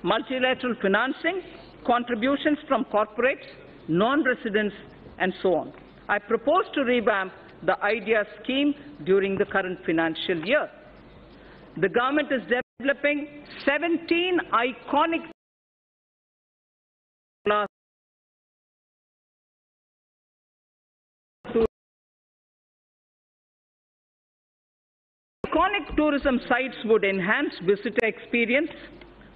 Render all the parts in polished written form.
multilateral financing, contributions from corporates, non-residents, and so on. I propose to revamp the IDEA scheme during the current financial year. The government is developing 17 iconic tourism sites would enhance visitor experience,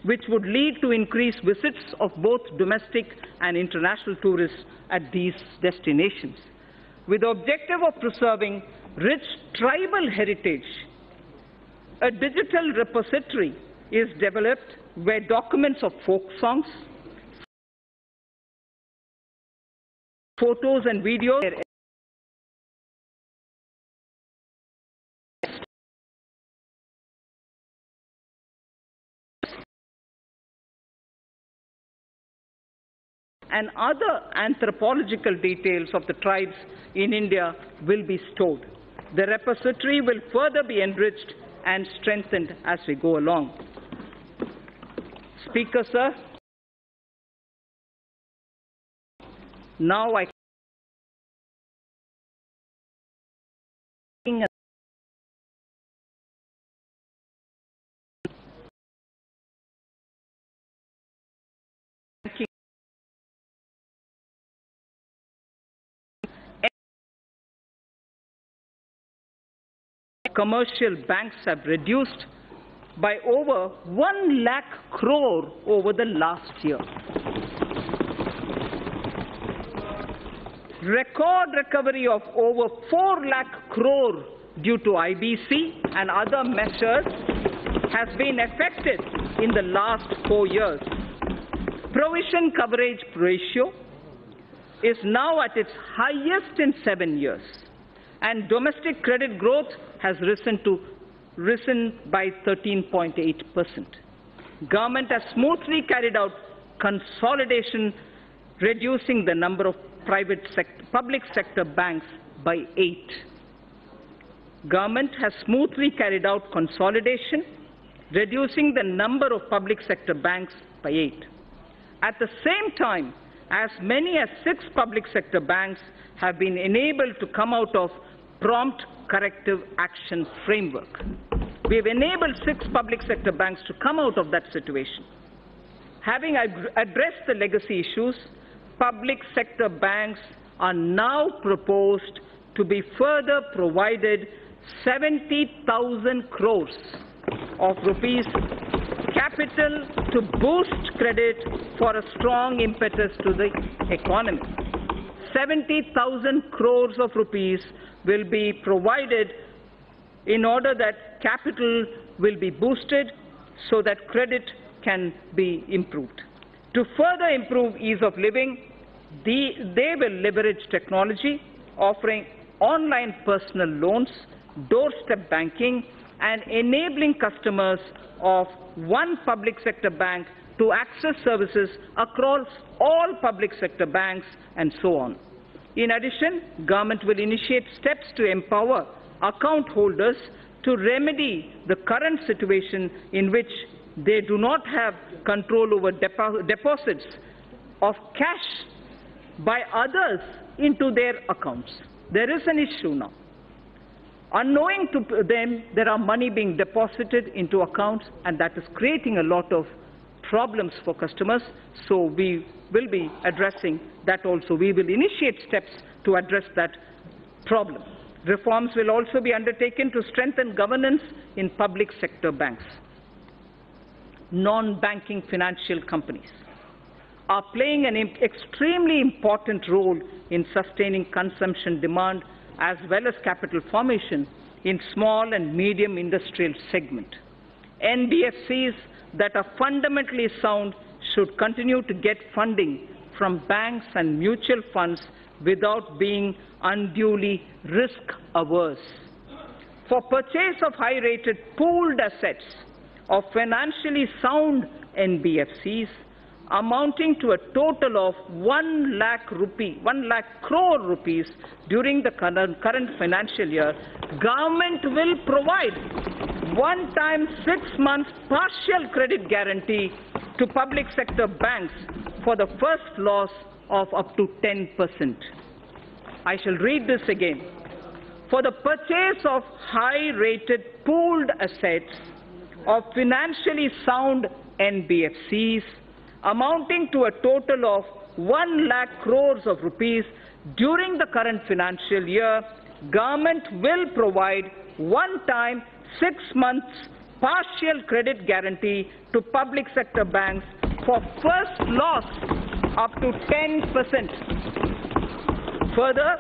which would lead to increased visits of both domestic and international tourists at these destinations. With the objective of preserving rich tribal heritage, a digital repository is developed where documents of folk songs, photos and videos and other anthropological details of the tribes in India will be stored. The repository will further be enriched and strengthened as we go along. Speaker, sir, now I commercial banks have reduced by over 1 lakh crore over the last year. Record recovery of over 4 lakh crore due to IBC and other measures has been effected in the last 4 years. Provision coverage ratio is now at its highest in 7 years, and domestic credit growth has risen by 13.8%. Government has smoothly carried out consolidation, reducing the number of public sector banks by 8. Government has smoothly carried out consolidation, reducing the number of public sector banks by 8. At the same time, as many as 6 public sector banks have been enabled to come out of prompt corrective action framework. We have enabled 6 public sector banks to come out of that situation. Having addressed the legacy issues, public sector banks are now proposed to be further provided 70,000 crores of rupees capital to boost credit for a strong impetus to the economy. 70,000 crores of rupees will be provided in order that capital will be boosted so that credit can be improved. To further improve ease of living, they will leverage technology, offering online personal loans, doorstep banking, and enabling customers of one public sector bank to access services across all public sector banks, and so on. In addition, government will initiate steps to empower account holders to remedy the current situation in which they do not have control over deposits of cash by others into their accounts. There is an issue now. Unknowing to them, there are money being deposited into accounts, and that is creating a lot of problems for customers. So we will be addressing that also. We will initiate steps to address that problem. Reforms will also be undertaken to strengthen governance in public sector banks. Non-banking financial companies are playing an extremely important role in sustaining consumption demand as well as capital formation in small and medium industrial segment. NBFCs that are fundamentally sound should continue to get funding from banks and mutual funds without being unduly risk-averse. For purchase of high-rated pooled assets of financially sound NBFCs amounting to a total of 1 lakh crore rupees during the current financial year, government will provide one-time 6 months partial credit guarantee to public sector banks for the first loss of up to 10%. I shall read this again. For the purchase of high-rated pooled assets of financially sound NBFCs amounting to a total of 1 lakh crores of rupees during the current financial year, government will provide one-time 6 months partial credit guarantee to public sector banks for first loss up to 10%. Further,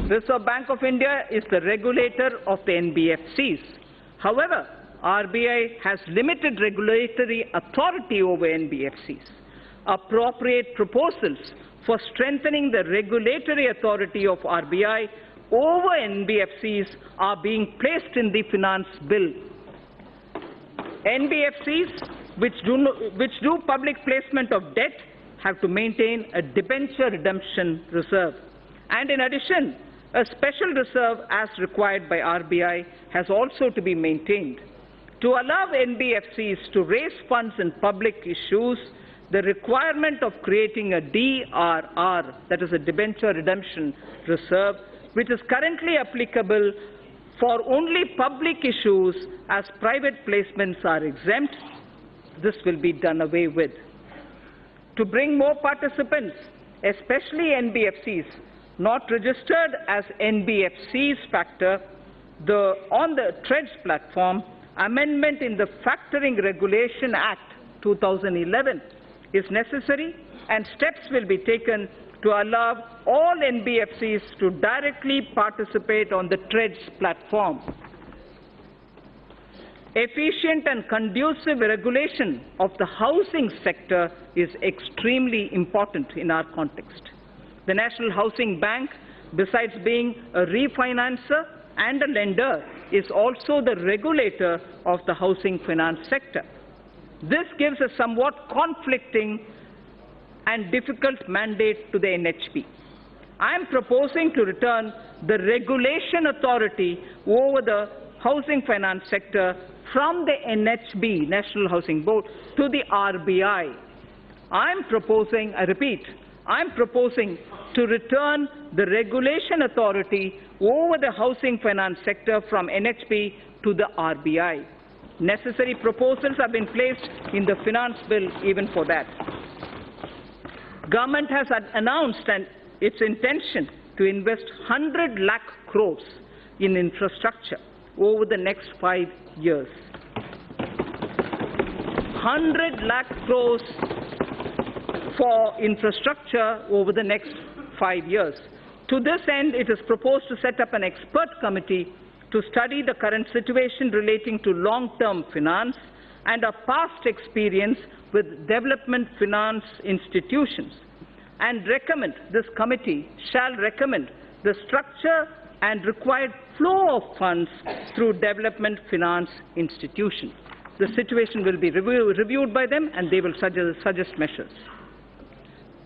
Reserve Bank of India is the regulator of the NBFCs. However, RBI has limited regulatory authority over NBFCs. Appropriate proposals for strengthening the regulatory authority of RBI over NBFCs are being placed in the finance bill. NBFCs which do public placement of debt have to maintain a debenture redemption reserve. And in addition, a special reserve as required by RBI has also to be maintained. To allow NBFCs to raise funds in public issues, the requirement of creating a DRR, that is a debenture redemption reserve, which is currently applicable for only public issues as private placements are exempt, this will be done away with. To bring more participants, especially NBFCs, not registered as NBFCs factor, on the TREDS platform, amendment in the Factoring Regulation Act 2011 is necessary, and steps will be taken to allow all NBFCs to directly participate on the TREDS platform. Efficient and conducive regulation of the housing sector is extremely important in our context. The National Housing Bank, besides being a refinancer and a lender, is also the regulator of the housing finance sector. This gives a somewhat conflicting and difficult mandate to the NHB. I am proposing to return the regulation authority over the housing finance sector from the NHB, National Housing Board, to the RBI. I am proposing to return the regulation authority over the housing finance sector from NHB to the RBI. Necessary proposals have been placed in the finance bill even for that. Government has announced its intention to invest 100 lakh crores in infrastructure over the next 5 years. 100 lakh crores for infrastructure over the next 5 years. To this end, it is proposed to set up an expert committee to study the current situation relating to long-term finance and our past experience with development finance institutions, and this committee shall recommend the structure and required flow of funds through development finance institutions. The situation will be reviewed by them, and they will suggest measures.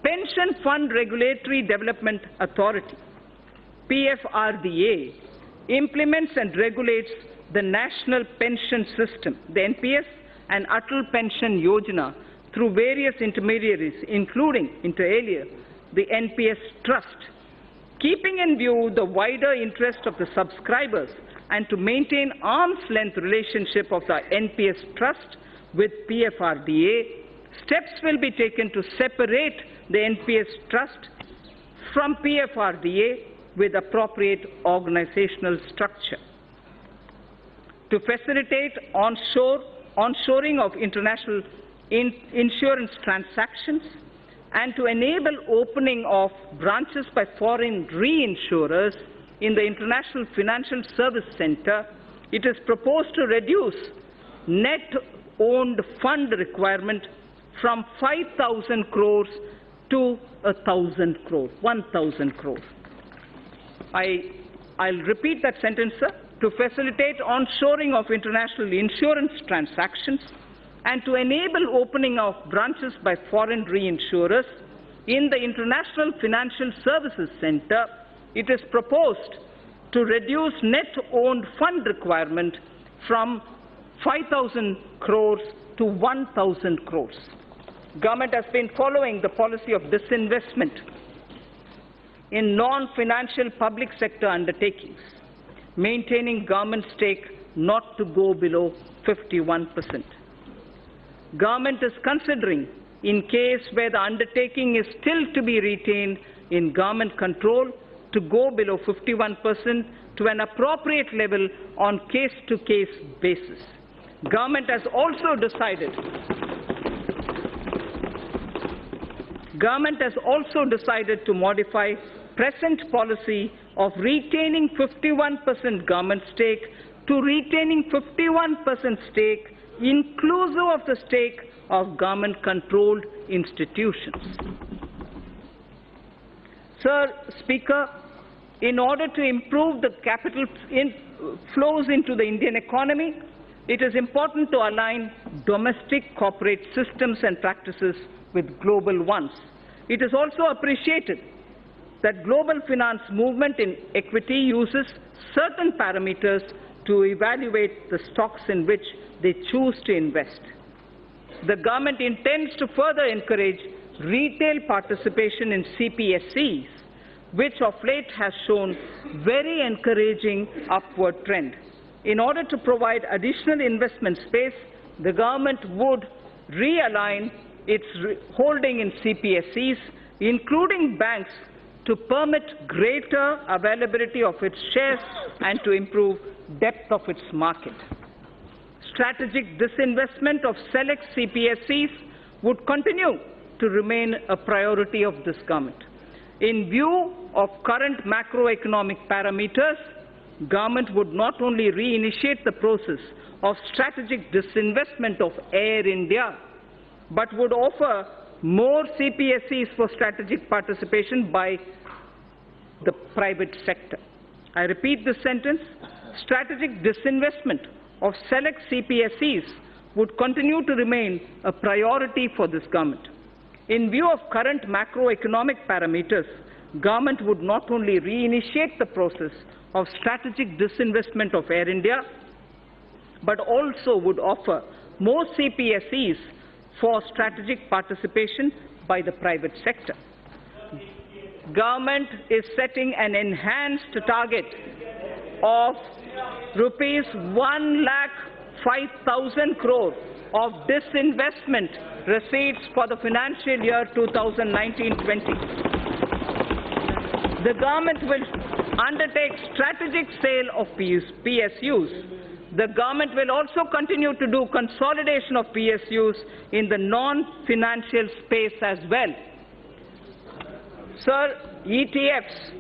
Pension Fund Regulatory Development Authority, PFRDA, implements and regulates the National Pension System, the NPS, and Atal Pension Yojana through various intermediaries, including, inter alia, the NPS Trust. Keeping in view the wider interest of the subscribers and to maintain arm's-length relationship of the NPS Trust with PFRDA, steps will be taken to separate the NPS Trust from PFRDA with appropriate organizational structure. To facilitate onshoring of international insurance transactions and to enable opening of branches by foreign reinsurers in the International Financial Service Center, it is proposed to reduce net owned fund requirement from 5,000 crores to 1,000 crores, 1,000 crores. I'll repeat that sentence, sir. To facilitate onshoring of international insurance transactions and to enable opening of branches by foreign reinsurers in the International Financial Services Center, it is proposed to reduce net owned fund requirement from 5,000 crores to 1,000 crores. Government has been following the policy of disinvestment in non-financial public sector undertakings, maintaining government stake not to go below 51%. Government is considering, in case where the undertaking is still to be retained in government control, to go below 51% to an appropriate level on case-to-case basis. Government has also decided to modify present policy of retaining 51% government stake to retaining 51% stake inclusive of the stake of government-controlled institutions. Sir Speaker, in order to improve the capital flows into the Indian economy, it is important to align domestic corporate systems and practices with global ones. It is also appreciated that global finance movement in equity uses certain parameters to evaluate the stocks in which they choose to invest. The government intends to further encourage retail participation in CPSEs, which of late has shown very encouraging upward trend. In order to provide additional investment space, the government would realign its holding in CPSEs, including banks, to permit greater availability of its shares and to improve depth of its market. Strategic disinvestment of select CPSEs would continue to remain a priority of this government. In view of current macroeconomic parameters, government would not only reinitiate the process of strategic disinvestment of Air India, but would offer more CPSEs for strategic participation by the private sector. I repeat this sentence: strategic disinvestment of select CPSEs would continue to remain a priority for this government. In view of current macroeconomic parameters, government would not only reinitiate the process of strategic disinvestment of Air India, but also would offer more CPSEs for strategic participation by the private sector. Government is setting an enhanced target of rupees 1,05,000 crore of disinvestment receipts for the financial year 2019-20. The government will undertake strategic sale of PSUs. The government will also continue to do consolidation of PSUs in the non-financial space as well. Sir, ETFs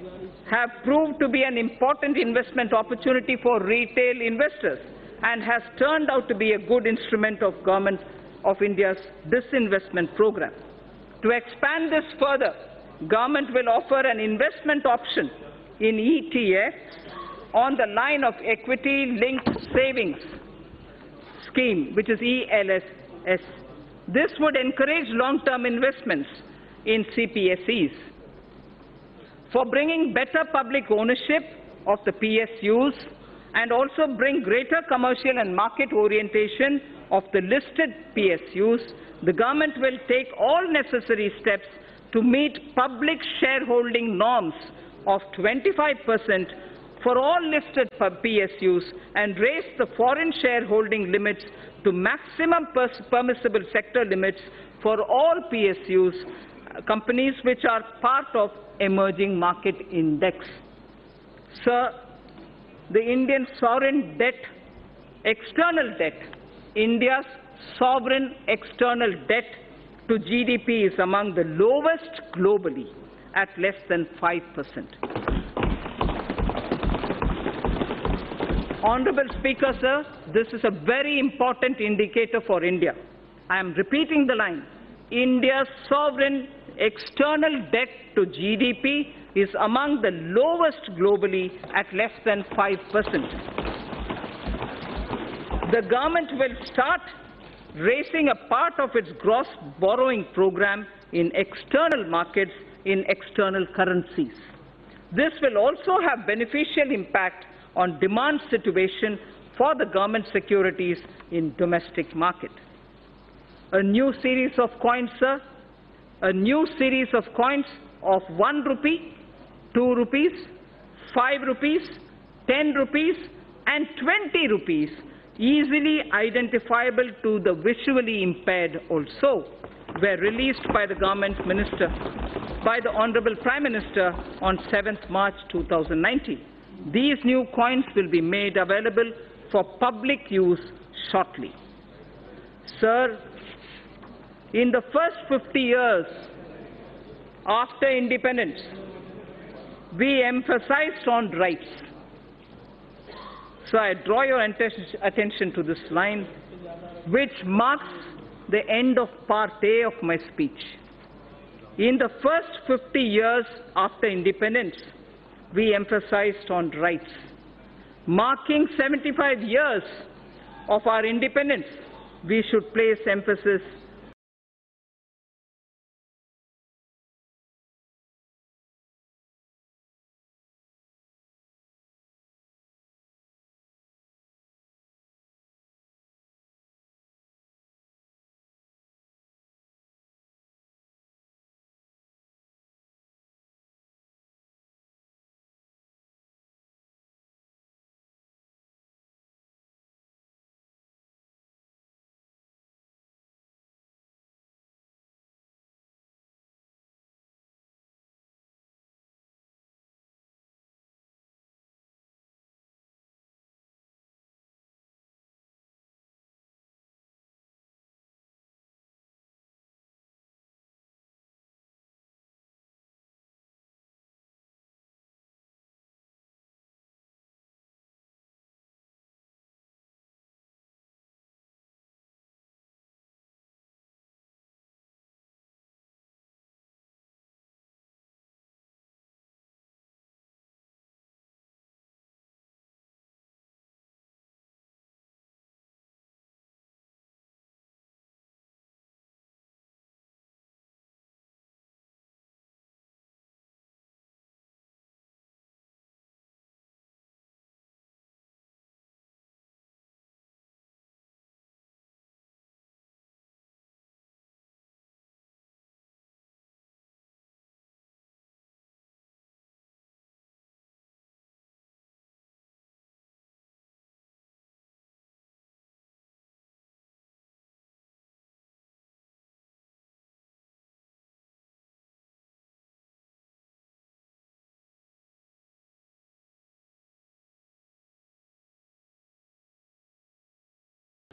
have proved to be an important investment opportunity for retail investors and has turned out to be a good instrument of Government of India's disinvestment program. To expand this further, government will offer an investment option in ETFs on the line of equity-linked savings scheme, which is ELSS. This would encourage long-term investments in CPSEs. For bringing better public ownership of the PSUs and also bring greater commercial and market orientation of the listed PSUs, the government will take all necessary steps to meet public shareholding norms of 25% for all listed PSUs and raise the foreign shareholding limits to maximum permissible sector limits for all PSUs, companies which are part of emerging market index. Sir, the Indian sovereign debt, external debt, India's sovereign external debt to GDP is among the lowest globally at less than 5%. Honorable Speaker, sir, this is a very important indicator for India. I am repeating the line. India's sovereign external debt to GDP is among the lowest globally at less than 5%. The government will start raising a part of its gross borrowing program in external markets in external currencies. This will also have beneficial impact on demand situation for the government securities in domestic market. a new series of coins, sir, a new series of coins of 1 rupee, 2 rupees, 5 rupees, 10 rupees and 20 rupees, easily identifiable to the visually impaired also, were released by the government minister, by the Honorable Prime Minister on 7th March 2019. These new coins will be made available for public use shortly. Sir, in the first 50 years after independence, we emphasized on rights. So I draw your attention to this line, which marks the end of part A of my speech. In the first 50 years after independence, we emphasized on rights. Marking 75 years of our independence, we should place emphasis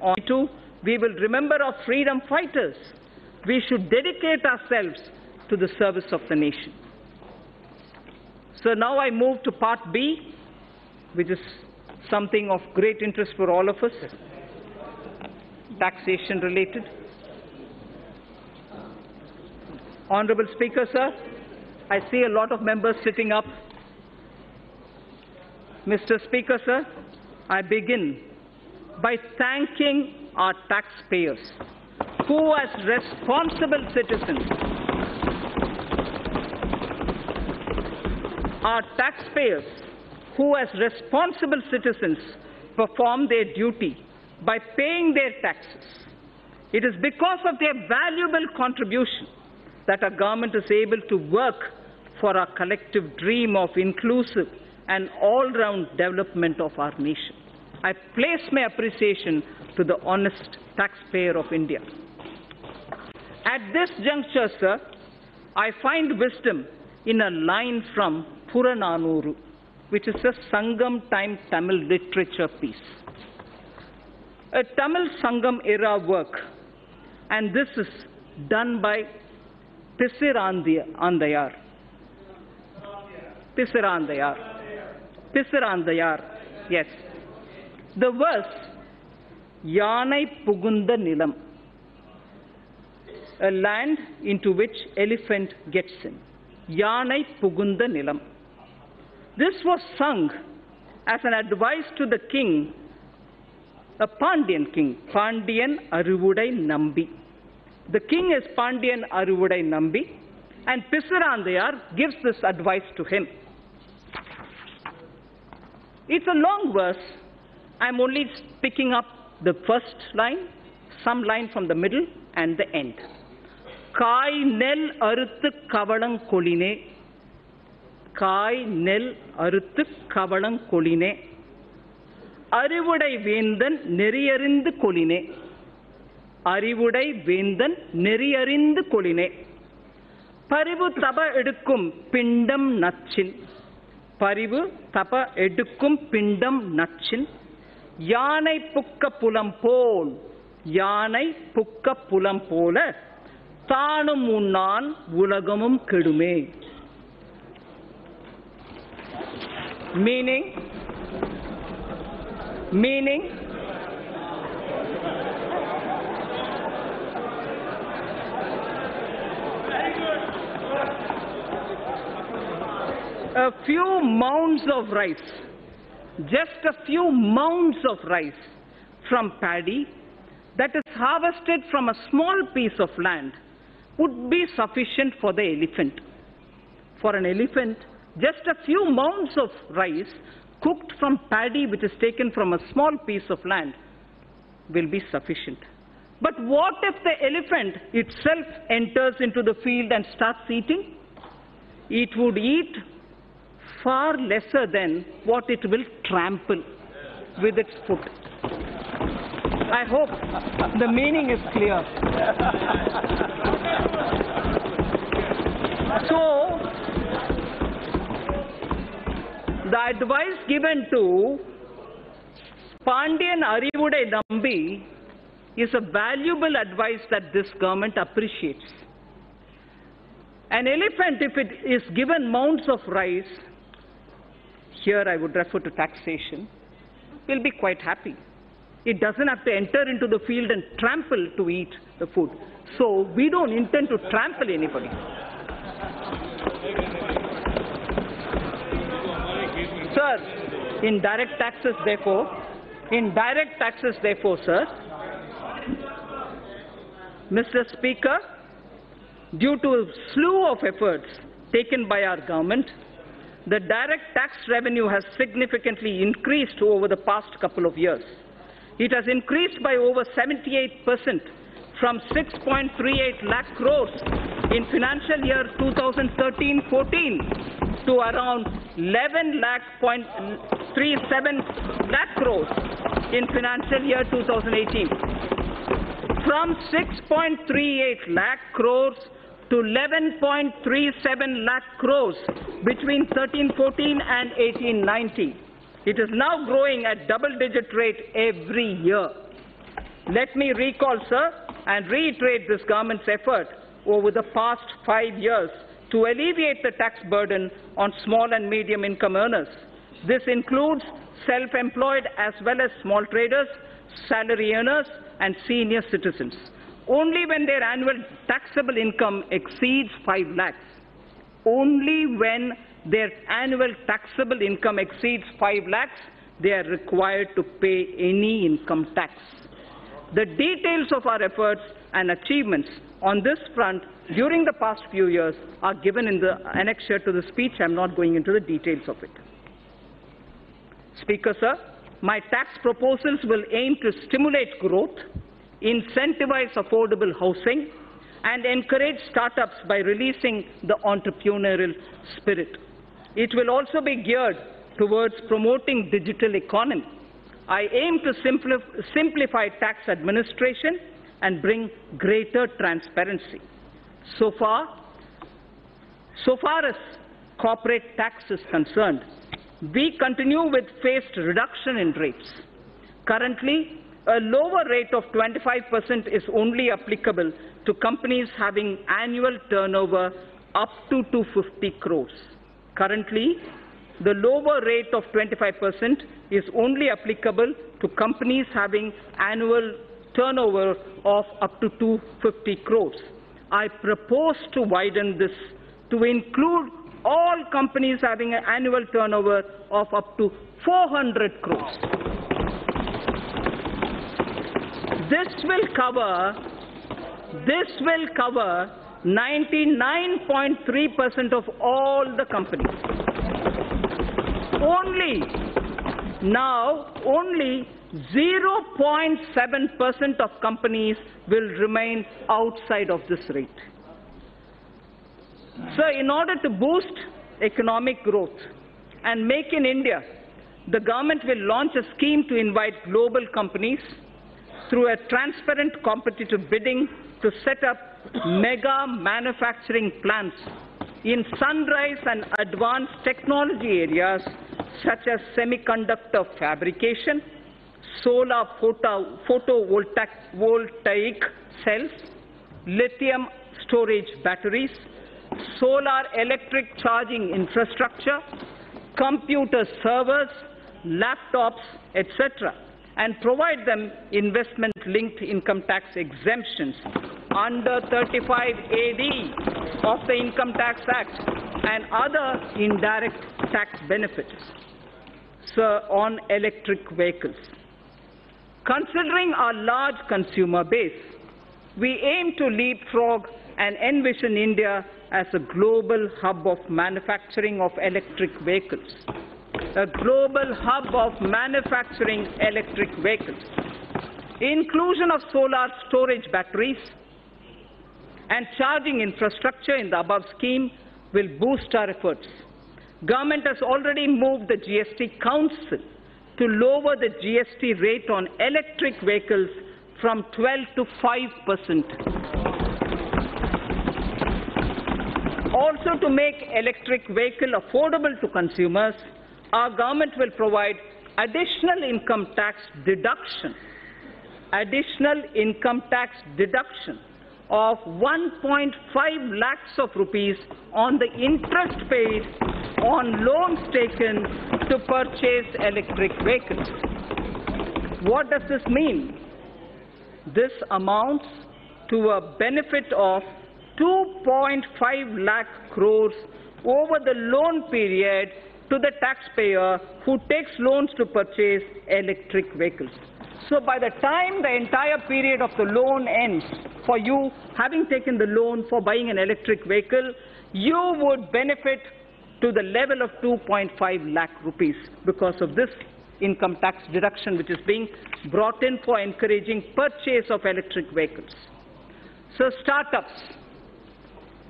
on to. We will remember our freedom fighters. We should dedicate ourselves to the service of the nation. So now I move to part B, which is something of great interest for all of us, taxation related. Honorable Speaker, sir, I see a lot of members sitting up. Mr. Speaker, sir, I begin by thanking our taxpayers who, as responsible citizens, perform their duty by paying their taxes. It is because of their valuable contribution that our government is able to work for our collective dream of inclusive and all-round development of our nation. I place my appreciation to the honest taxpayer of India. At this juncture, sir, I find wisdom in a line from Purananuru, which is a Sangam time Tamil literature piece. A Tamil Sangam era work, and this is done by Pisirandayar, yes. The verse, Yanai Pugunda Nilam, a land into which elephant gets in. Yanai Pugunda Nilam. This was sung as an advice to the king, a Pandyan king, Pandyan Aruvudai Nambi. The king is Pandyan Aruvudai Nambi, and Pisirandayar gives this advice to him. It's a long verse. I'm only picking up the first line, some line from the middle, and the end. Kai nel aruthu kavalang koline. Kai nel aruthu kavalang koline. Arivudai vendan neriyarindhu koline. Arivudai vendan neriyarindhu koline. Parivu taba edukkum pindam natchin. Parivu taba edukkum pindam natchin. Yanai pukka pulam pol. Yanai pukka pulam pola. Thanum unnan ulagamum kedume. Meaning, a few mounds of rice, just a few mounds of rice from paddy that is harvested from a small piece of land would be sufficient for the elephant. For an elephant, just a few mounds of rice cooked from paddy which is taken from a small piece of land will be sufficient. But what if the elephant itself enters into the field and starts eating? It would eat far lesser than what it will trample with its foot. I hope the meaning is clear. So, the advice given to Pandian Arivudai Nambi is a valuable advice that this government appreciates. An elephant, if it is given mounds of rice, here I would refer to taxation, will be quite happy. It doesn't have to enter into the field and trample to eat the food. So we don't intend to trample anybody. Sir, in direct taxes therefore, sir, Mr. Speaker, due to a slew of efforts taken by our government, the direct tax revenue has significantly increased over the past couple of years. It has increased by over 78% from 6.38 lakh crores in financial year 2013-14 to around 11.37 lakh crores in financial year 2018. From 6.38 lakh crores to 11.37 lakh crores between 13-14 and 18-19. It is now growing at double-digit rate every year. Let me recall, sir, and reiterate this government's effort over the past 5 years to alleviate the tax burden on small and medium income earners. This includes self-employed as well as small traders, salary earners, and senior citizens. Only when their annual taxable income exceeds 5 lakhs, only when their annual taxable income exceeds 5 lakhs, they are required to pay any income tax. The details of our efforts and achievements on this front during the past few years are given in the annexure to the speech. I am not going into the details of it. Speaker, sir, my tax proposals will aim to stimulate growth, incentivize affordable housing, and encourage startups by releasing the entrepreneurial spirit. It will also be geared towards promoting digital economy. I aim to simplify tax administration and bring greater transparency. So far as corporate tax is concerned, we continue with phased reduction in rates. Currently, a lower rate of 25% is only applicable to companies having annual turnover up to 250 crores. Currently, the lower rate of 25% is only applicable to companies having annual turnover of up to 250 crores. I propose to widen this to include all companies having an annual turnover of up to 400 crores. This will cover 99.3% of all the companies. Only 0.7% of companies will remain outside of this rate. So in order to boost economic growth and make in India, the government will launch a scheme to invite global companies through a transparent competitive bidding to set up mega manufacturing plants in sunrise and advanced technology areas such as semiconductor fabrication, solar photovoltaic cells, lithium storage batteries, solar electric charging infrastructure, computer servers, laptops, etc., and provide them investment-linked income tax exemptions under 35AD of the Income Tax Act and other indirect tax benefits on electric vehicles. Considering our large consumer base, we aim to leapfrog and envision India as a global hub of manufacturing of electric vehicles. A global hub of manufacturing electric vehicles. Inclusion of solar storage batteries and charging infrastructure in the above scheme will boost our efforts. Government has already moved the GST Council to lower the GST rate on electric vehicles from 12 to 5%. Also, to make electric vehicle affordable to consumers, our government will provide additional income tax deduction of 1.5 lakhs of rupees on the interest paid on loans taken to purchase electric vehicles. What does this mean? This amounts to a benefit of 2.5 lakh crores over the loan period to the taxpayer who takes loans to purchase electric vehicles. So by the time the entire period of the loan ends, for you having taken the loan for buying an electric vehicle, you would benefit to the level of 2.5 lakh rupees because of this income tax deduction which is being brought in for encouraging purchase of electric vehicles. So startups,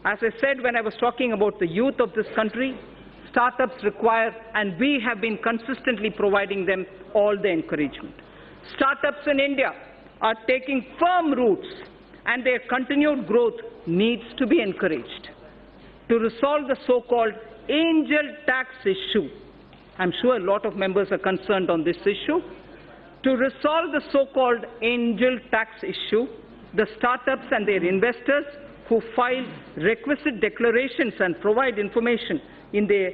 as I said when I was talking about the youth of this country, startups require, and we have been consistently providing them all the encouragement. Startups in India are taking firm roots and their continued growth needs to be encouraged. To resolve the so-called angel tax issue, I'm sure a lot of members are concerned on this issue. To resolve the so-called angel tax issue, the startups and their investors who file requisite declarations and provide information in their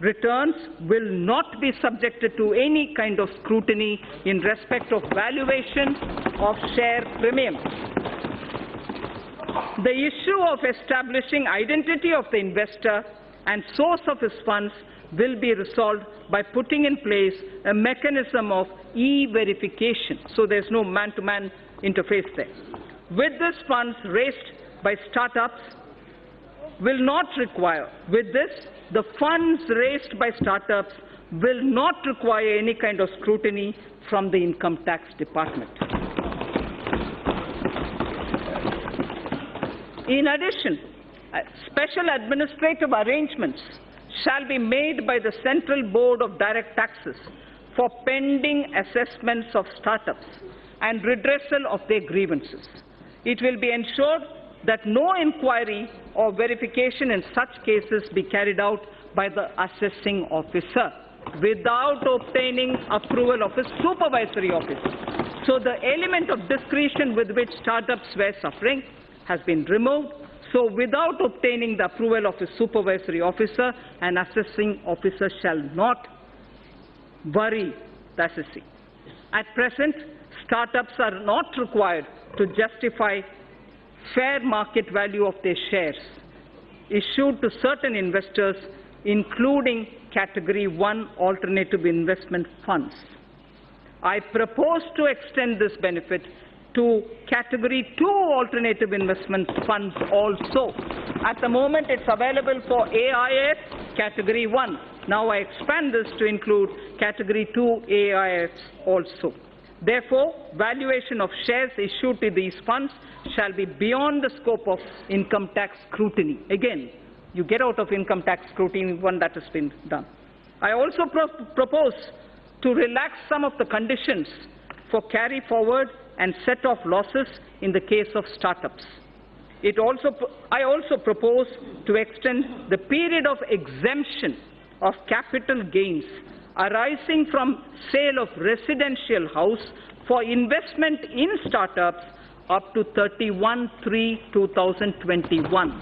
returns will not be subjected to any kind of scrutiny in respect of valuation of share premiums. The issue of establishing identity of the investor and source of his funds will be resolved by putting in place a mechanism of e-verification, so there's no man-to-man interface there. With this funds raised by startups will not require, the funds raised by startups will not require any kind of scrutiny from the income tax department. In addition, special administrative arrangements shall be made by the Central Board of Direct Taxes for pending assessments of startups and redressal of their grievances. It will be ensured that no inquiry or verification in such cases be carried out by the assessing officer without obtaining approval of his supervisory officer. So the element of discretion with which startups were suffering has been removed. So without obtaining the approval of his supervisory officer, an assessing officer shall not worry the assessee. At present, startups are not required to justify fair market value of their shares issued to certain investors, including Category 1 alternative investment funds. I propose to extend this benefit to Category 2 alternative investment funds also. At the moment, it's available for AIF Category 1. Now I expand this to include Category 2 AIFs also. Therefore, valuation of shares issued to these funds shall be beyond the scope of income tax scrutiny. Again, you get out of income tax scrutiny when that has been done. I also propose to relax some of the conditions for carry forward and set off losses in the case of startups. I also propose to extend the period of exemption of capital gains arising from sale of residential house for investment in startups up to 31/3/2021.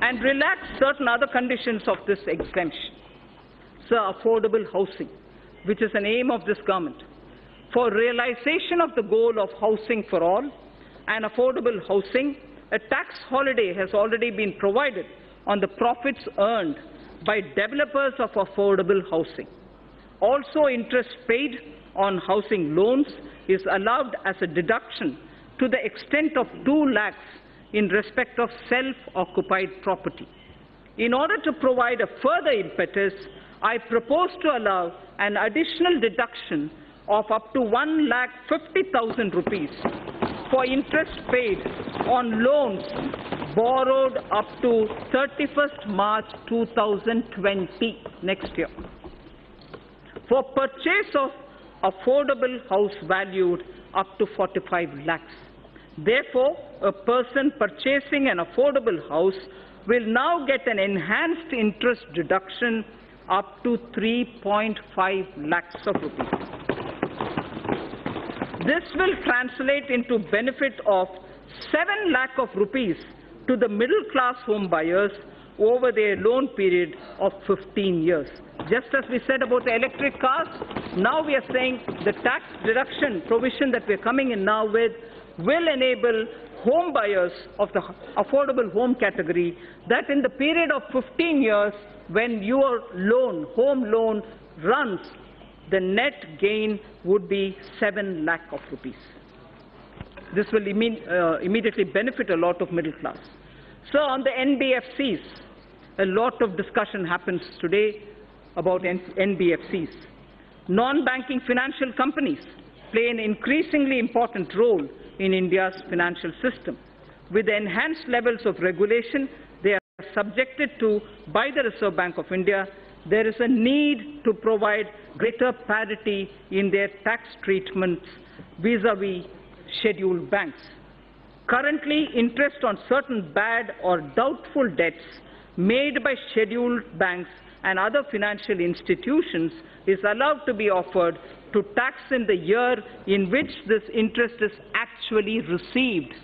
And relax certain other conditions of this exemption. So, affordable housing, which is an aim of this government. For realization of the goal of housing for all and affordable housing, a tax holiday has already been provided on the profits earned by developers of affordable housing. Also, interest paid on housing loans is allowed as a deduction to the extent of 2 lakhs in respect of self-occupied property. In order to provide a further impetus, I propose to allow an additional deduction of up to 1,50,000 rupees for interest paid on loans borrowed up to 31st March 2020, next year, for purchase of affordable house valued up to 45 lakhs. Therefore, a person purchasing an affordable house will now get an enhanced interest deduction up to 3.5 lakhs of rupees. This will translate into benefit of 7 lakh of rupees to the middle-class home buyers over their loan period of 15 years. Just as we said about the electric cars, now we are saying the tax deduction provision that we are coming in now with will enable home buyers of the affordable home category that in the period of 15 years, when your loan, home loan runs, the net gain would be 7 lakh of rupees. This will immediately benefit a lot of middle class. So on the NBFCs, a lot of discussion happens today about NBFCs. Non-banking financial companies play an increasingly important role in India's financial system. With enhanced levels of regulation they are subjected to by the Reserve Bank of India, there is a need to provide greater parity in their tax treatments vis-à-vis scheduled banks. Currently, interest on certain bad or doubtful debts made by scheduled banks and other financial institutions is allowed to be offered to tax in the year in which this interest is actually received.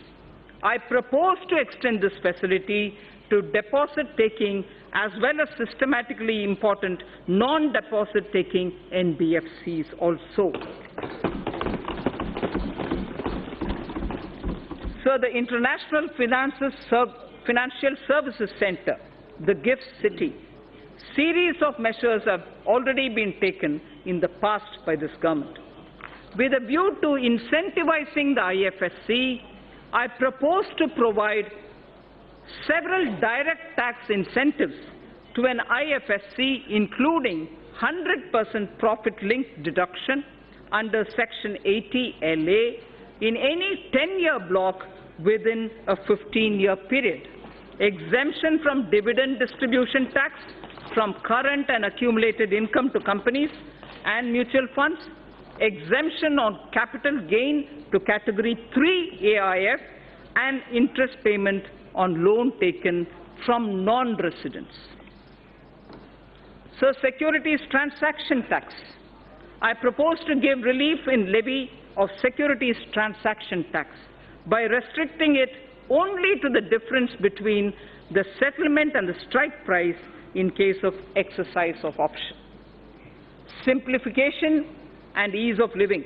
I propose to extend this facility to deposit-taking as well as systematically important non-deposit-taking NBFCs also. So the International Financial Services Center, the GIFT City, series of measures have already been taken in the past by this government. With a view to incentivizing the IFSC, I propose to provide several direct tax incentives to an IFSC, including 100% profit-linked deduction under Section 80 LA in any 10-year block within a 15-year period, exemption from dividend distribution tax from current and accumulated income to companies and mutual funds, exemption on capital gain to Category 3 AIF, and interest payment on loan taken from non-residents. So, securities transaction tax. I propose to give relief in levy of securities transaction tax by restricting it only to the difference between the settlement and the strike price in case of exercise of option. Simplification and ease of living.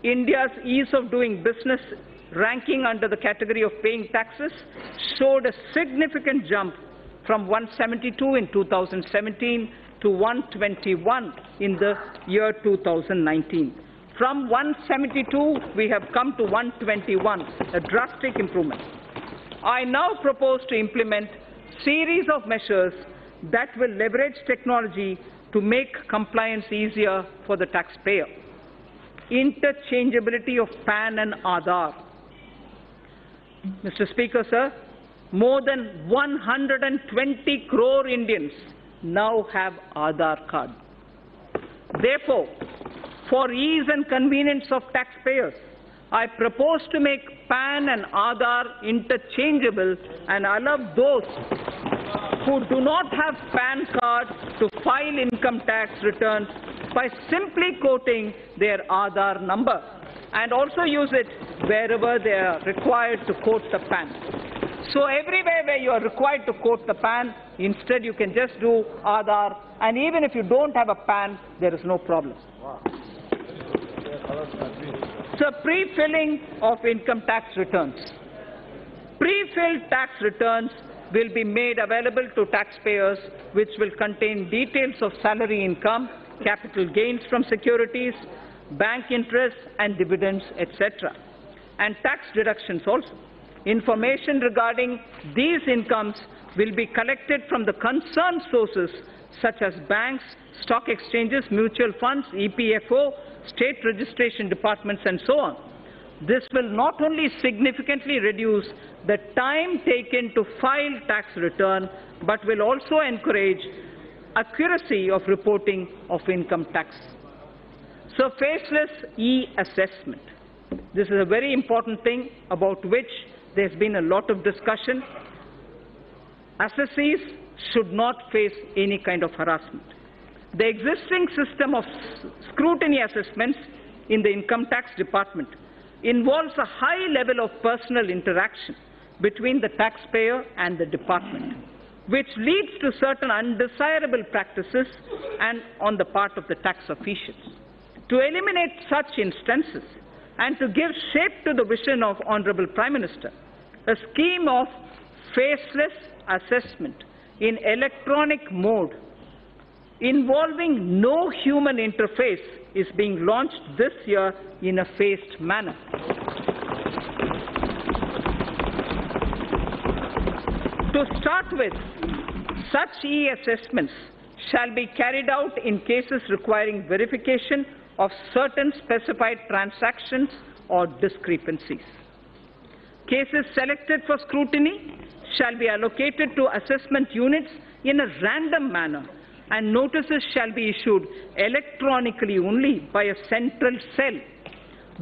India's ease of doing business ranking under the category of paying taxes showed a significant jump from 172 in 2017 to 121 in the year 2019. From 172, we have come to 121, a drastic improvement. I now propose to implement series of measures that will leverage technology to make compliance easier for the taxpayer. Interchangeability of PAN and Aadhaar. Mr. Speaker, sir, more than 120 crore Indians now have Aadhaar card. Therefore, for ease and convenience of taxpayers, I propose to make PAN and Aadhaar interchangeable and allow those who do not have PAN card to file income tax returns by simply quoting their Aadhaar number, and also use it wherever they are required to quote the PAN. So everywhere where you are required to quote the PAN, instead you can just do Aadhaar, and even if you don't have a PAN, there is no problem. So pre-filling of income tax returns. Pre-filled tax returns will be made available to taxpayers, which will contain details of salary income, capital gains from securities, bank interest and dividends, etc., and tax deductions also. Information regarding these incomes will be collected from the concerned sources such as banks, stock exchanges, mutual funds, EPFO, state registration departments, and so on. This will not only significantly reduce the time taken to file tax return, but will also encourage accuracy of reporting of income tax. So faceless e-assessment. This is a very important thing about which there's been a lot of discussion. Assessees should not face any kind of harassment. The existing system of scrutiny assessments in the income tax department involves a high level of personal interaction between the taxpayer and the department, which leads to certain undesirable practices and on the part of the tax officials. To eliminate such instances and to give shape to the vision of Honorable Prime Minister, a scheme of faceless assessment in electronic mode involving no human interface is being launched this year in a phased manner. To start with, such e-assessments shall be carried out in cases requiring verification of certain specified transactions or discrepancies. Cases selected for scrutiny shall be allocated to assessment units in a random manner, and notices shall be issued electronically only by a central cell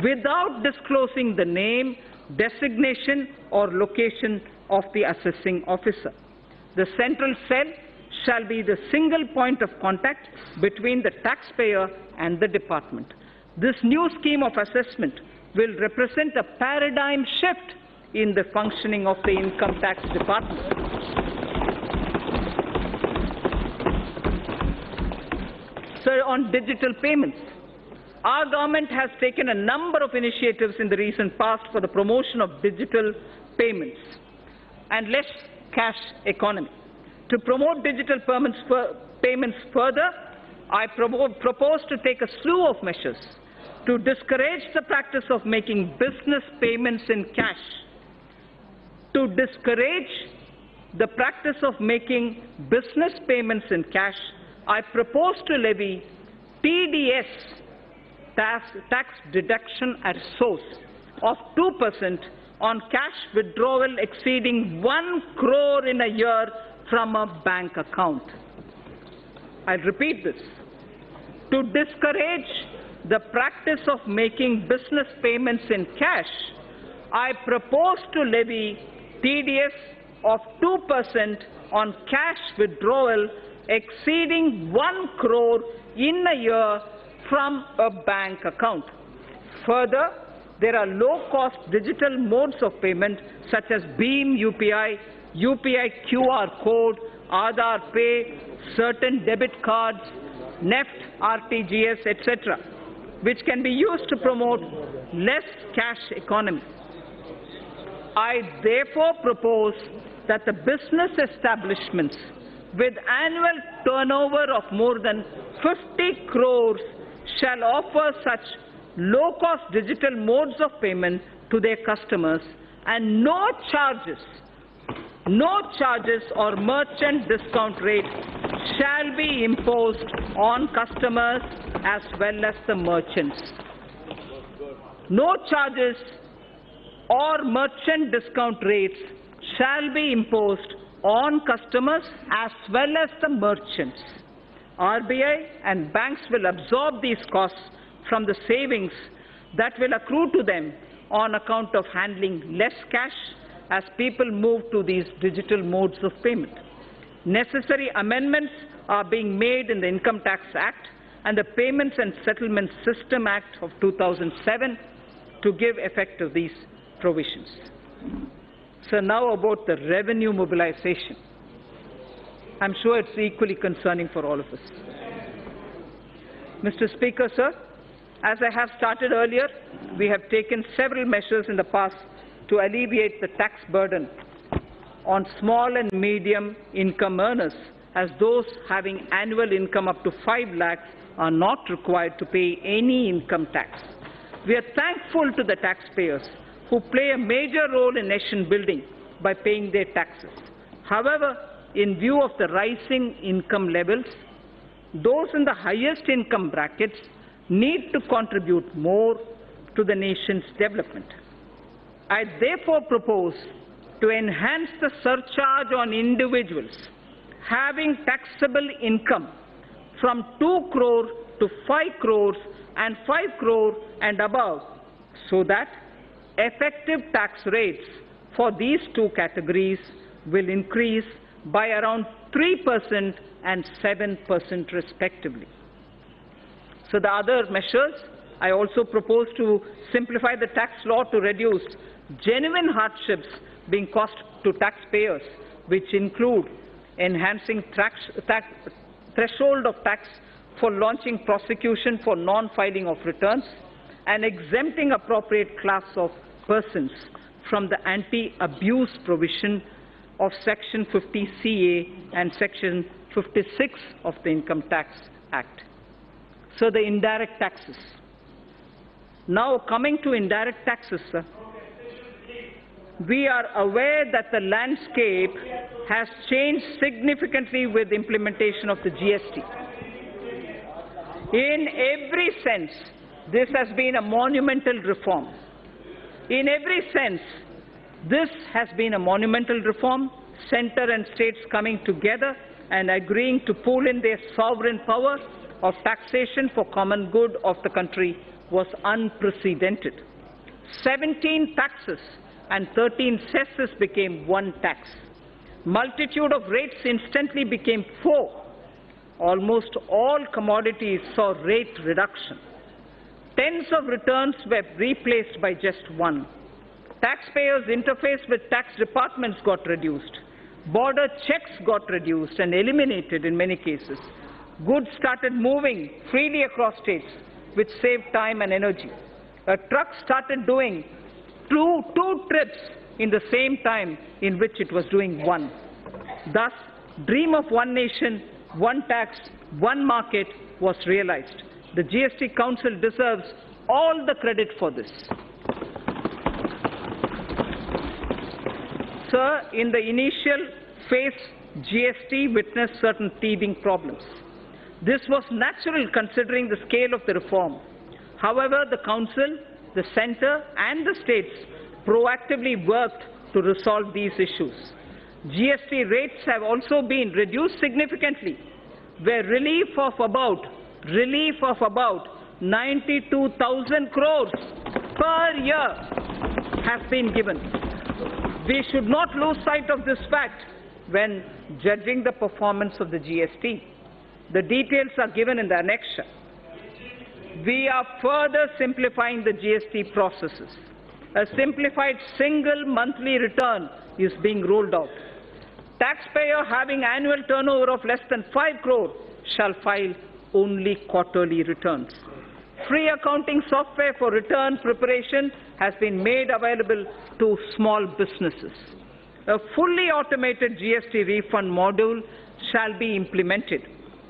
without disclosing the name, designation or location of the assessing officer. The central cell shall be the single point of contact between the taxpayer and the department. This new scheme of assessment will represent a paradigm shift in the functioning of the income tax department. So on digital payments, our government has taken a number of initiatives in the recent past for the promotion of digital payments and less cash economy. To promote digital payments further, I propose to take a slew of measures to discourage the practice of making business payments in cash. To discourage the practice of making business payments in cash, I propose to levy TDS, tax deduction at source, of 2% on cash withdrawal exceeding 1 crore in a year from a bank account. I'll repeat this. To discourage the practice of making business payments in cash, I propose to levy TDS of 2% on cash withdrawal exceeding 1 crore in a year from a bank account. Further, there are low-cost digital modes of payment such as Beam UPI, UPI QR code, Aadhaar Pay, certain debit cards, NEFT, RTGS, etc., which can be used to promote less cash economy. I therefore propose that the business establishments with annual turnover of more than 50 crores shall offer such low-cost digital modes of payment to their customers, and no charges or merchant discount rate shall be imposed on customers as well as the merchants. No charges or merchant discount rates shall be imposed on customers as well as the merchants. RBI and banks will absorb these costs from the savings that will accrue to them on account of handling less cash as people move to these digital modes of payment. Necessary amendments are being made in the Income Tax Act and the Payments and Settlement System Act of 2007 to give effect to these provisions. So now about the revenue mobilization. I'm sure it's equally concerning for all of us. Mr. Speaker, sir, as I have started earlier, we have taken several measures in the past to alleviate the tax burden on small and medium income earners, as those having annual income up to 5 lakhs are not required to pay any income tax. We are thankful to the taxpayers who play a major role in nation building by paying their taxes. However, in view of the rising income levels, those in the highest income brackets need to contribute more to the nation's development. I therefore propose to enhance the surcharge on individuals having taxable income from 2 crore to 5 crores and 5 crore and above, so that effective tax rates for these two categories will increase by around 3% and 7% respectively. So the other measures, I also propose to simplify the tax law to reduce genuine hardships being caused to taxpayers, which include enhancing threshold of tax for launching prosecution for non-filing of returns and exempting appropriate class of persons from the anti-abuse provision of Section 50CA and Section 56 of the Income Tax Act. So the indirect taxes. Now coming to indirect taxes, sir. We are aware that the landscape has changed significantly with implementation of the GST. In every sense, this has been a monumental reform. In every sense, this has been a monumental reform, center and states coming together and agreeing to pool in their sovereign power of taxation for common good of the country was unprecedented. 17 taxes and 13 cesses became one tax. Multitude of rates instantly became 4. Almost all commodities saw rate reduction. Tens of returns were replaced by just one. Taxpayers' interface with tax departments got reduced. Border checks got reduced and eliminated in many cases. Goods started moving freely across states, which saved time and energy. A truck started doing two trips in the same time in which it was doing one. Thus, dream of one nation, one tax, one market was realized. The GST Council deserves all the credit for this. Sir, in the initial phase, GST witnessed certain teething problems. This was natural considering the scale of the reform. However, the Council, the Centre and the states proactively worked to resolve these issues. GST rates have also been reduced significantly, where relief of about 92,000 crores per year has been given. We should not lose sight of this fact when judging the performance of the GST. The details are given in the annexure. We are further simplifying the GST processes. A simplified single monthly return is being rolled out. Taxpayer having annual turnover of less than 5 crore shall file only quarterly returns. Free accounting software for return preparation has been made available to small businesses. A fully automated GST refund module shall be implemented.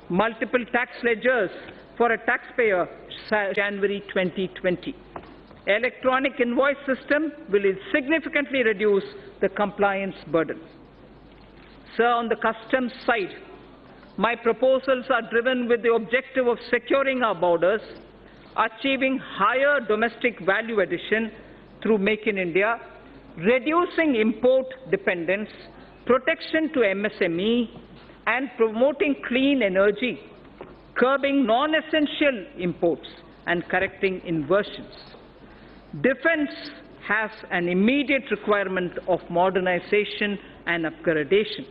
Multiple tax ledgers for a taxpayer January 2020. Electronic invoice system will significantly reduce the compliance burden. Sir, on the customs side, My proposals are driven with the objective of securing our borders, achieving higher domestic value addition through Make in India, reducing import dependence, protection to MSME, and promoting clean energy, curbing non-essential imports, and correcting inversions. Defense has an immediate requirement of modernization and upgradation.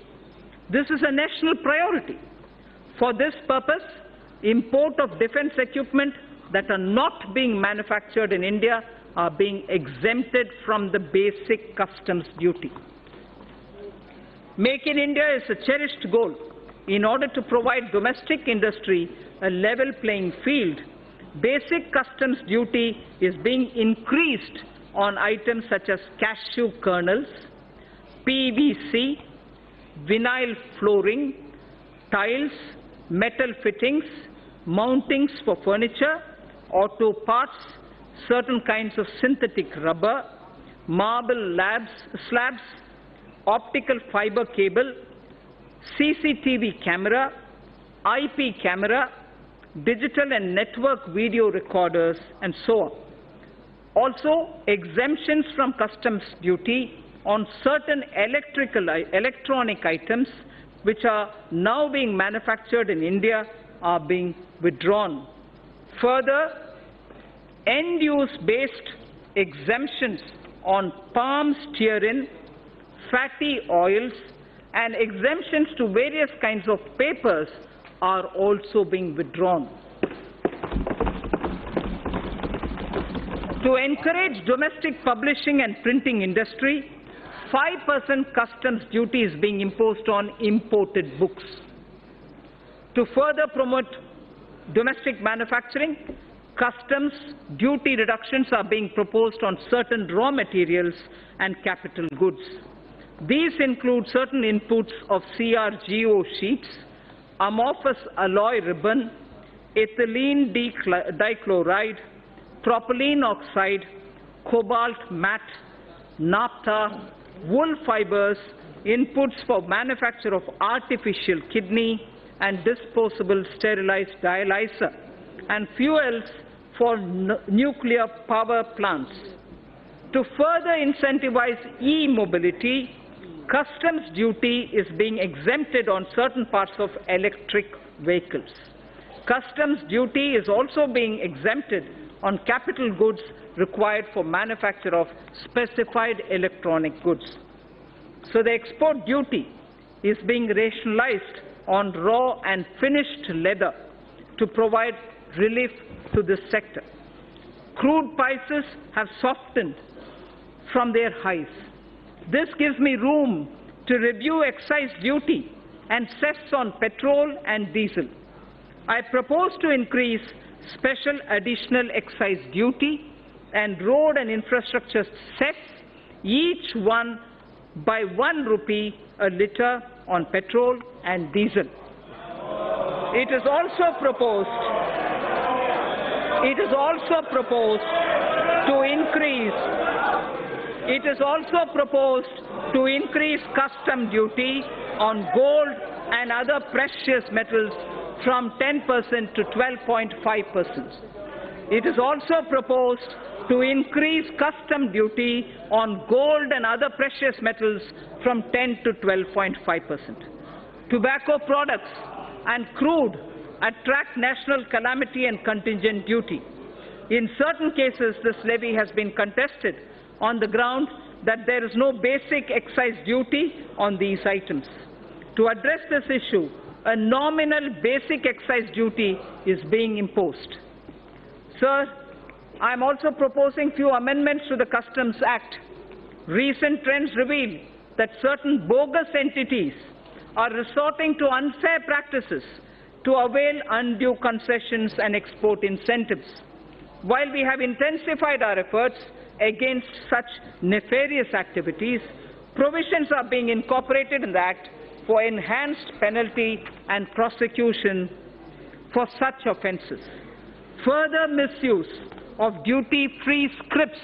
This is a national priority. For this purpose, import of defense equipment that are not being manufactured in India are being exempted from the basic customs duty. Make in India is a cherished goal. In order to provide domestic industry a level playing field, basic customs duty is being increased on items such as cashew kernels, PVC, vinyl flooring, tiles, metal fittings, mountings for furniture, auto parts, certain kinds of synthetic rubber, marble slabs, optical fiber cable, CCTV camera, IP camera, digital and network video recorders, and so on. Also, exemptions from customs duty on certain electronic items which are now being manufactured in India are being withdrawn. Further, end-use based exemptions on palm stearin, fatty oils, and exemptions to various kinds of papers are also being withdrawn. To encourage domestic publishing and printing industry, 5% customs duty is being imposed on imported books. To further promote domestic manufacturing, customs duty reductions are being proposed on certain raw materials and capital goods. These include certain inputs of CRGO sheets, amorphous alloy ribbon, ethylene dichloride, propylene oxide, cobalt matte, naphtha, wool fibers, inputs for manufacture of artificial kidney and disposable sterilized dialyzer, and fuels for nuclear power plants. To further incentivize e-mobility, customs duty is being exempted on certain parts of electric vehicles. Customs duty is also being exempted on capital goods required for manufacture of specified electronic goods. So the export duty is being rationalized on raw and finished leather to provide relief to this sector. Crude prices have softened from their highs. This gives me room to review excise duty and cess on petrol and diesel. I propose to increase special additional excise duty and road and infrastructure cess, each one by 1 rupee a litre on petrol and diesel. It is also proposed to increase custom duty on gold and other precious metals from 10% to 12.5%. It is also proposed to increase custom duty on gold and other precious metals from 10 to 12.5%. Tobacco products and crude attract national calamity and contingent duty. In certain cases, this levy has been contested on the ground that there is no basic excise duty on these items. To address this issue, a nominal basic excise duty is being imposed. Sir, I am also proposing few amendments to the Customs Act. Recent trends reveal that certain bogus entities are resorting to unfair practices to avail undue concessions and export incentives. While we have intensified our efforts against such nefarious activities, provisions are being incorporated in the Act for enhanced penalty and prosecution for such offences. Further misuse of duty-free scrips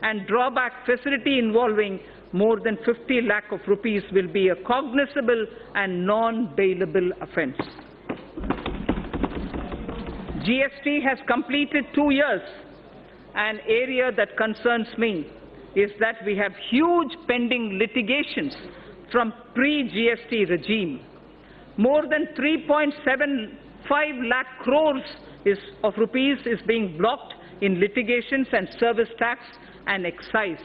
and drawback facility involving more than 50 lakh of rupees will be a cognizable and non-bailable offence. GST has completed 2 years. An area that concerns me is that we have huge pending litigations from pre-GST regime. More than 3.75 lakh crores of rupees is being blocked in litigations and service tax and excise.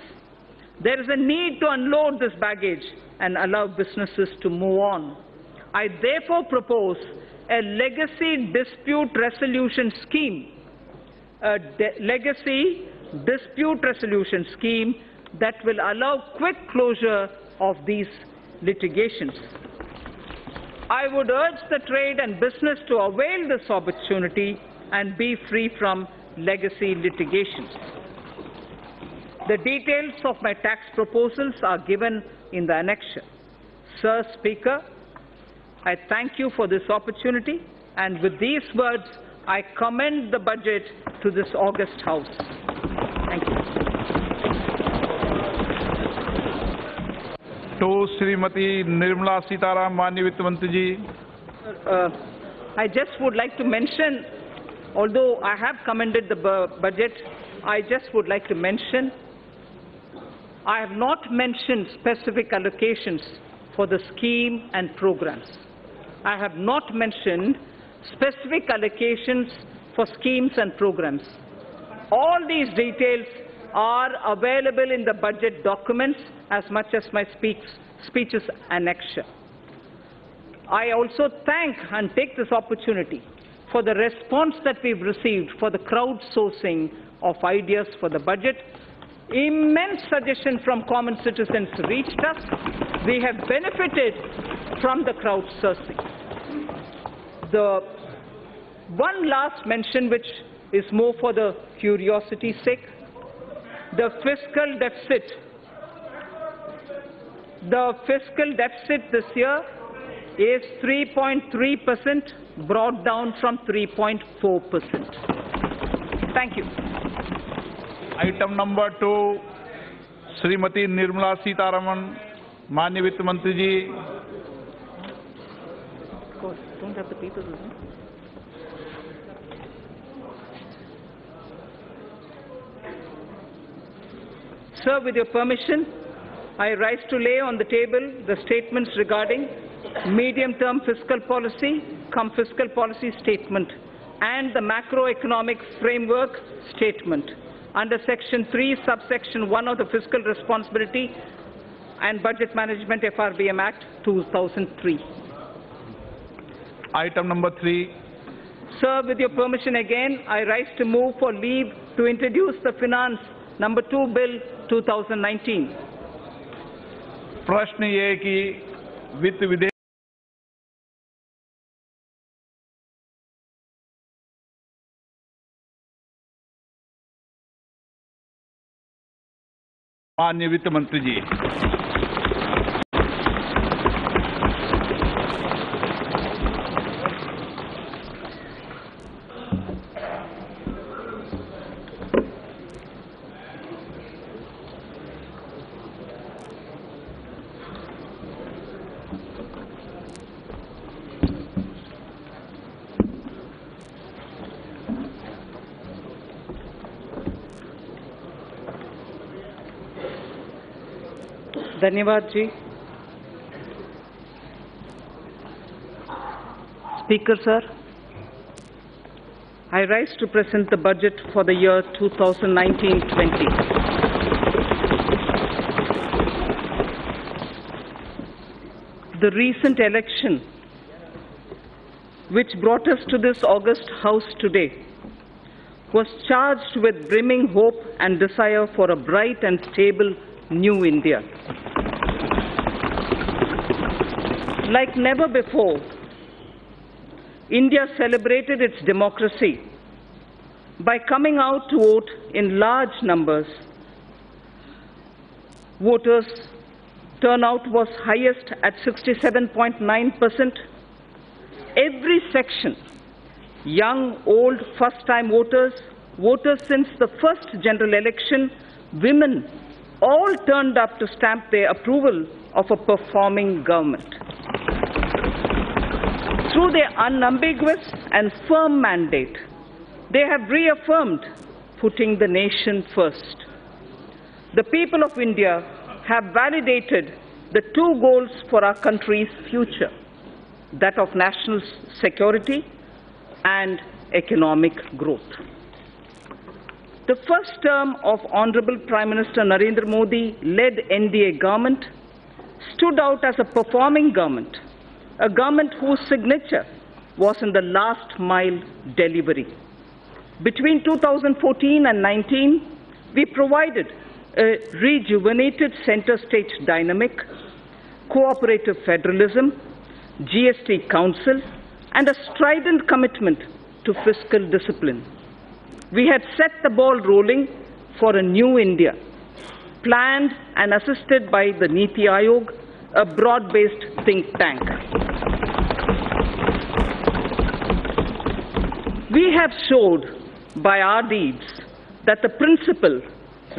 There is a need to unload this baggage and allow businesses to move on. I therefore propose a legacy dispute resolution scheme, that will allow quick closure of these litigations. I would urge the trade and business to avail this opportunity and be free from legacy litigations. The details of my tax proposals are given in the annexure. Sir Speaker, I thank you for this opportunity, and with these words, I commend the budget to this august House. Thank you. To Srimati Nirmala Sitaram, Manya Vitt Mantri ji. I just would like to mention, although I have commended the budget, I just would like to mention, I have not mentioned specific allocations for the scheme and programs. I have not mentioned specific allocations for schemes and programs. All these details are available in the budget documents as much as my speech's annexure. I also thank and take this opportunity for the response that we've received for the crowdsourcing of ideas for the budget. Immense suggestions from common citizens reached us. We have benefited from the crowdsourcing. The one last mention, which is more for the curiosity's sake, the fiscal deficit. The fiscal deficit this year is 3.3%, brought down from 3.4%. Thank you. Item number 2, Srimati Nirmala Sitaraman, Manya Vitt Mantri ji. Of course, don't have the papers with me. Sir, with your permission, I rise to lay on the table the statements regarding medium-term fiscal policy, fiscal policy statement, and the macroeconomic framework statement under Section 3, subsection 1 of the Fiscal Responsibility and Budget Management FRBM Act 2003. Item number 3. Sir, with your permission again, I rise to move for leave to introduce the Finance number 2 Bill 2019. प्रश्न ये है कि वित्त विधेयक माननीय वित्त मंत्री जी। धन्यवाद जी। Speaker sir, I rise to present the budget for the year 2019-20. The recent election, which brought us to this august House today, was charged with brimming hope and desire for a bright and stable new India. Like never before, India celebrated its democracy by coming out to vote in large numbers. Voters' turnout was highest at 67.9%. Every section, young, old, first-time voters, voters since the first general election, women, all turned up to stamp their approval of a performing government. Through their unambiguous and firm mandate, They have reaffirmed putting the nation first. The people of India have validated the two goals for our country's future, that of national security and economic growth. The first term of Honorable Prime Minister Narendra Modi-led NDA government stood out as a performing government, a government whose signature was in the last mile delivery. Between 2014 and 19, we provided a rejuvenated center-state dynamic, cooperative federalism, GST Council, and a strident commitment to fiscal discipline. We had set the ball rolling for a new India, planned and assisted by the Niti Aayog, a broad-based think tank. We have showed by our deeds that the principle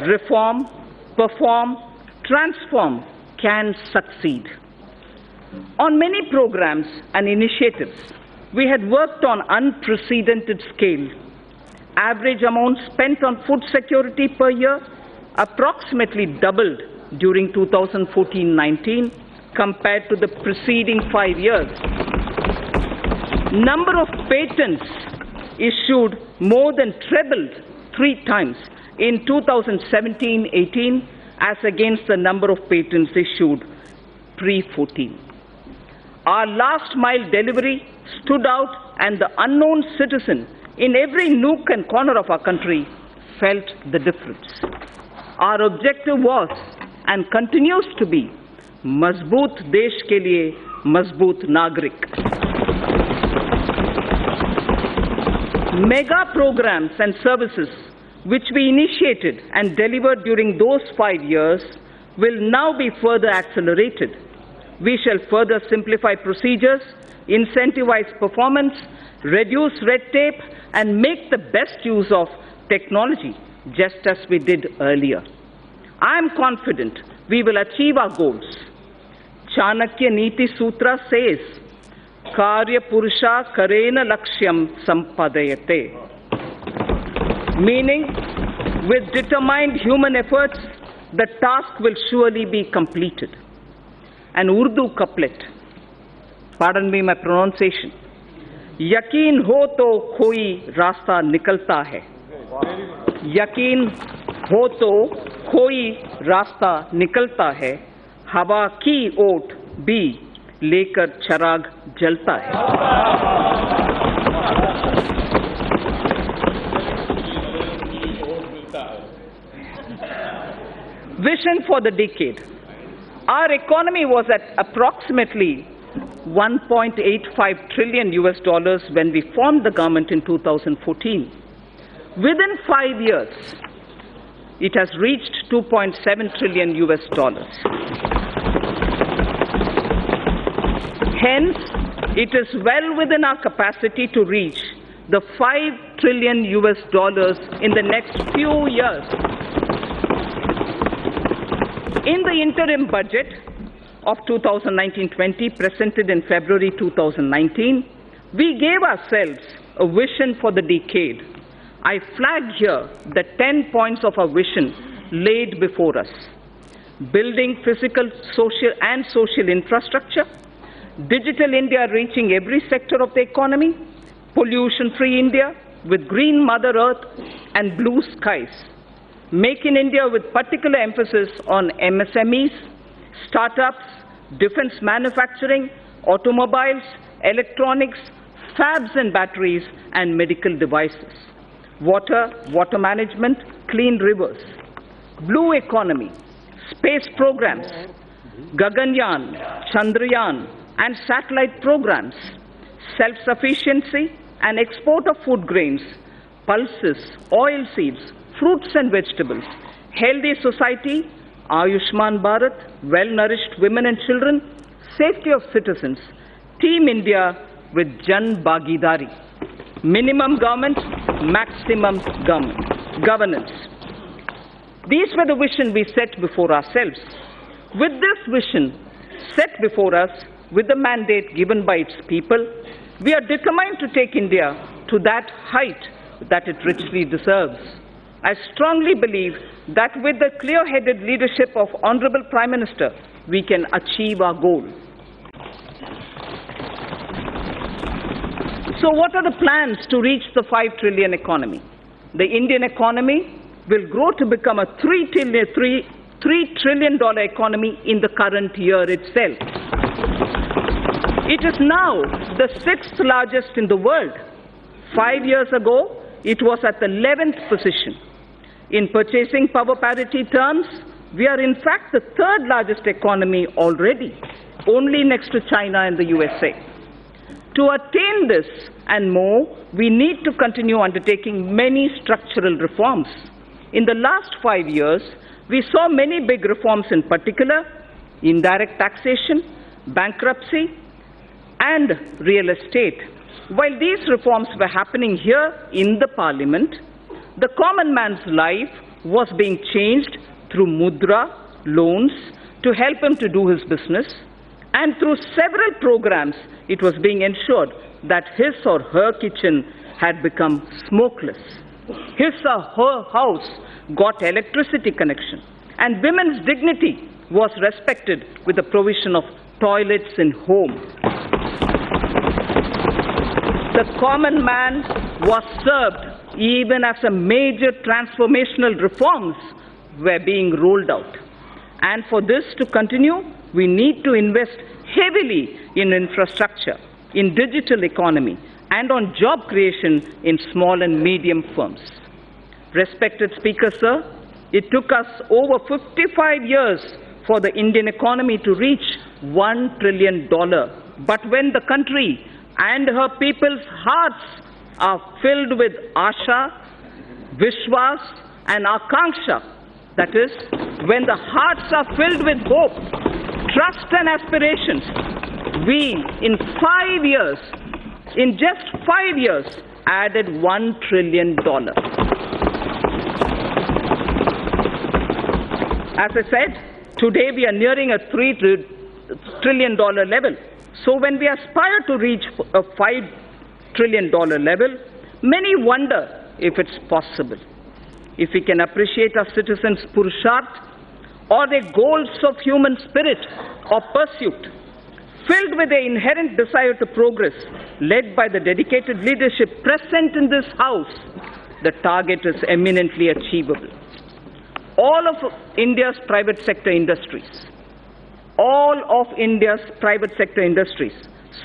reform, perform, transform can succeed. On many programs and initiatives, we had worked on unprecedented scale. Average amount spent on food security per year approximately doubled during 2014-19 compared to the preceding 5 years. Number of patents issued more than trebled 3 times in 2017-18 as against the number of patents issued pre-14. Our last mile delivery stood out, and the unknown citizen in every nook and corner of our country felt the difference. Our objective was and continues to be मजबूत देश के लिए मजबूत नागरिक. Mega programs and services which we initiated and delivered during those 5 years will now be further accelerated. We shall further simplify procedures, incentivize performance, reduce red tape, and make the best use of technology, just as we did earlier. I am confident we will achieve our goals. Chanakya Niti Sutra says, Karya Purusha Karena Lakshyam Sampadayate. Meaning, with determined human efforts, the task will surely be completed. An Urdu couplet, pardon me my pronunciation, Yakin ho to koi rasta nikalta hai. Yakin ho to koi rasta nikalta hai. Hawa ki oat bhi lekar charag jalta hai. Vision for the decade. Our economy was at approximately $1.85 trillion when we formed the government in 2014. Within 5 years, it has reached $2.7 trillion. Hence, it is well within our capacity to reach the $5 trillion in the next few years. In the interim budget of 2019-20 presented in February 2019, we gave ourselves a vision for the decade. I flag here the 10 points of our vision laid before us. Building physical, social infrastructure, digital India reaching every sector of the economy, pollution-free India with green Mother Earth and blue skies. Make in India with particular emphasis on MSMEs, startups, defense manufacturing, automobiles, electronics, fabs and batteries, and medical devices. Water, water management, clean rivers. Blue economy, space programs, Gaganyaan, Chandrayaan, and satellite programs. Self-sufficiency and export of food grains, pulses, oil seeds, fruits and vegetables, healthy society, Ayushman Bharat, well-nourished women and children, safety of citizens, Team India with Jan Bhagidari, minimum government, maximum governance. These were the vision we set before ourselves. With this vision set before us, with the mandate given by its people, we are determined to take India to that height that it richly deserves. I strongly believe that with the clear-headed leadership of Honorable Prime Minister, we can achieve our goal. So what are the plans to reach the 5 trillion economy? The Indian economy will grow to become a $3 trillion economy in the current year itself. It is now the 6th largest in the world. 5 years ago, it was at the 11th position. In purchasing power parity terms, we are in fact the 3rd largest economy already, only next to China and the USA. To attain this and more, we need to continue undertaking many structural reforms. In the last 5 years, we saw many big reforms, in particular indirect taxation, bankruptcy, and real estate. While these reforms were happening here in the Parliament, the common man's life was being changed through mudra, loans, to help him to do his business, and through several programs, it was being ensured that his or her kitchen had become smokeless. His or her house got electricity connection, and women's dignity was respected with the provision of toilets in home. The common man was served even as a major transformational reforms were being rolled out. And for this to continue, we need to invest heavily in infrastructure, in digital economy, and on job creation in small and medium firms. Respected Speaker, sir, it took us over 55 years for the Indian economy to reach $1 trillion. But when the country and her people's hearts are filled with Asha, Vishwas, and Akanksha, that is, when the hearts are filled with hope, trust and aspirations, we, in just 5 years, added $1 trillion. As I said, today we are nearing a $3 trillion level. So when we aspire to reach a $5 trillion level, many wonder if it's possible. If we can appreciate our citizens' purusharth or their goals of human spirit or pursuit, filled with the inherent desire to progress, led by the dedicated leadership present in this House, the target is eminently achievable. All of India's private sector industries,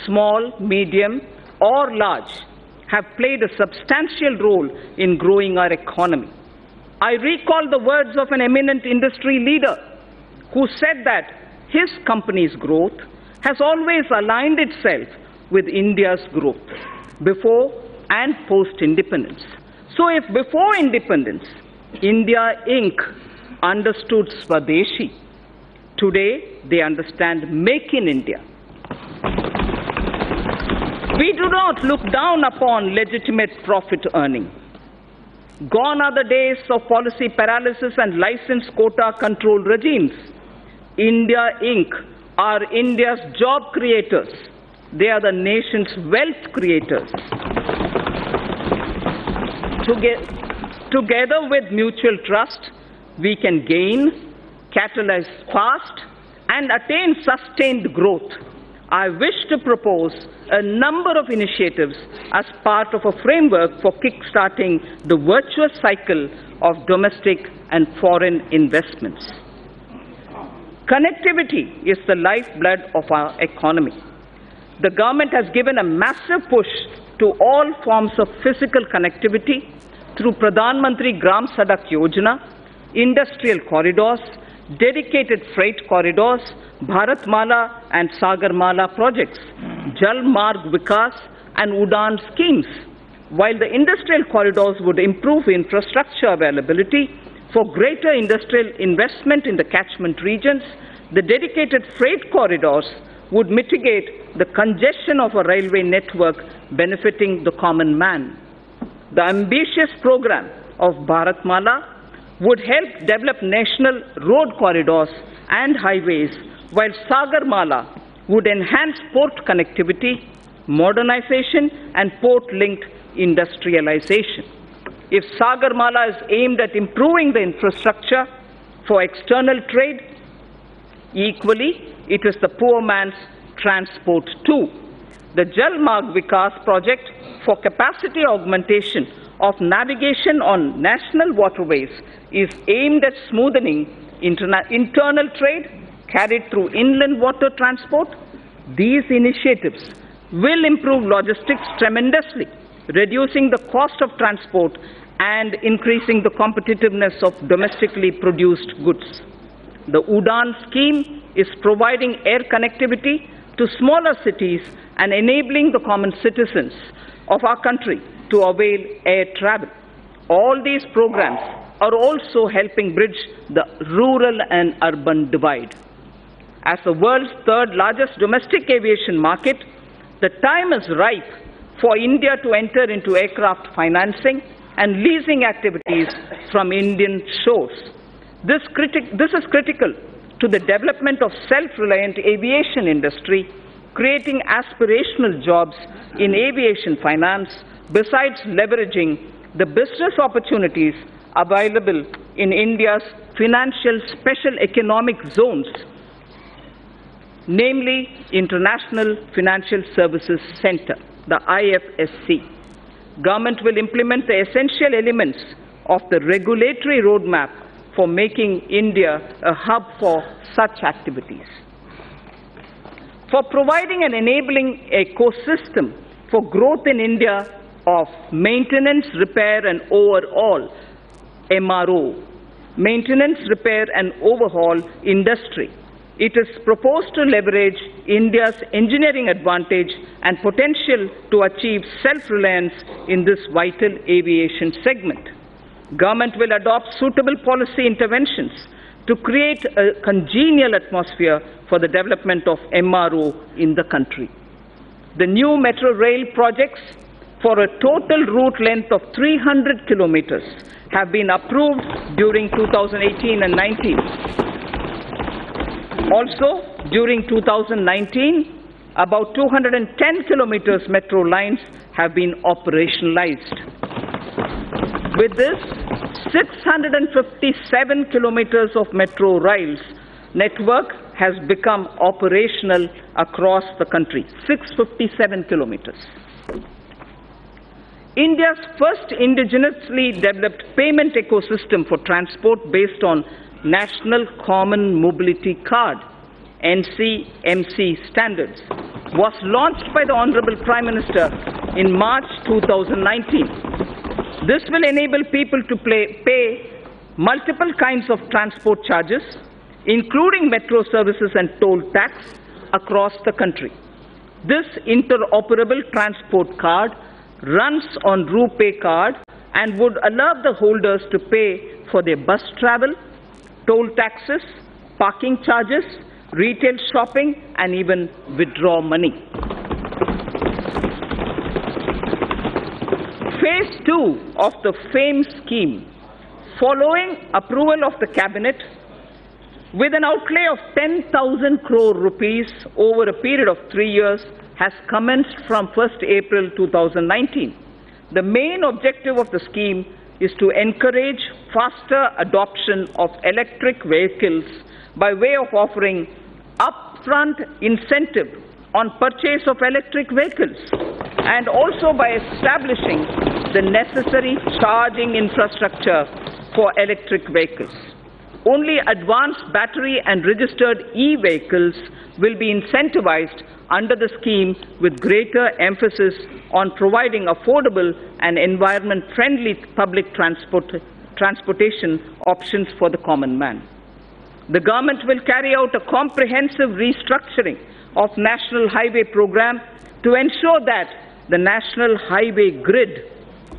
small, medium, or large, have played a substantial role in growing our economy. I recall the words of an eminent industry leader who said that his company's growth has always aligned itself with India's growth, before and post-independence. So if before independence, India Inc. understood Swadeshi, today they understand Make in India. We do not look down upon legitimate profit earning. Gone are the days of policy paralysis and license quota control regimes. India Inc. are India's job creators. They are the nation's wealth creators. Together with mutual trust, we can gain, catalyze fast, and attain sustained growth. I wish to propose a number of initiatives as part of a framework for kick-starting the virtuous cycle of domestic and foreign investments. Connectivity is the lifeblood of our economy. The government has given a massive push to all forms of physical connectivity through Pradhan Mantri Gram Sadak Yojana, industrial corridors, dedicated freight corridors, Bharatmala and Sagarmala projects, Jal Marg Vikas and Udan schemes. While the industrial corridors would improve infrastructure availability for greater industrial investment in the catchment regions, the dedicated freight corridors would mitigate the congestion of a railway network benefiting the common man. The ambitious program of Bharatmala would help develop national road corridors and highways, while Sagarmala would enhance port connectivity, modernization, and port-linked industrialization. If Sagarmala is aimed at improving the infrastructure for external trade, equally, it is the poor man's transport too. The Jal Marg Vikas project for capacity augmentation of navigation on national waterways is aimed at smoothing internal trade carried through inland water transport. These initiatives will improve logistics tremendously, reducing the cost of transport and increasing the competitiveness of domestically produced goods. The UDAN scheme is providing air connectivity to smaller cities and enabling the common citizens of our country to avail air travel. All these programs are also helping bridge the rural and urban divide. As the world's third largest domestic aviation market, the time is ripe for India to enter into aircraft financing and leasing activities from Indian shores. This is critical to the development of self-reliant aviation industry, creating aspirational jobs in aviation finance, besides leveraging the business opportunities available in India's financial special economic zones, namely International Financial Services Center, the IFSC. Government will implement the essential elements of the regulatory roadmap for making India a hub for such activities. For providing an enabling ecosystem for growth in India of maintenance, repair and overhaul, MRO, maintenance, repair and overhaul industry, it is proposed to leverage India's engineering advantage and potential to achieve self-reliance in this vital aviation segment. Government will adopt suitable policy interventions to create a congenial atmosphere for the development of MRO in the country. The new metro rail projects for a total route length of 300 kilometers have been approved during 2018 and 19. Also, during 2019, about 210 kilometers metro lines have been operationalized. With this, 657 kilometers of metro rails network has become operational across the country. 657 kilometers. India's first indigenously developed payment ecosystem for transport based on National Common Mobility Card, NCMC standards, was launched by the Honorable Prime Minister in March 2019. This will enable people to pay multiple kinds of transport charges, including metro services and toll tax, across the country. This interoperable transport card runs on RuPay card and would allow the holders to pay for their bus travel, toll taxes, parking charges, retail shopping, and even withdraw money. Phase 2 of the FAME scheme, following approval of the Cabinet, with an outlay of 10,000 crore rupees over a period of 3 years, has commenced from 1st April 2019. The main objective of the scheme is to encourage faster adoption of electric vehicles by way of offering upfront incentive on purchase of electric vehicles, and also by establishing the necessary charging infrastructure for electric vehicles. Only advanced battery and registered e-vehicles will be incentivized under the scheme, with greater emphasis on providing affordable and environment-friendly public transportation options for the common man. The government will carry out a comprehensive restructuring of National Highway Program to ensure that the National Highway Grid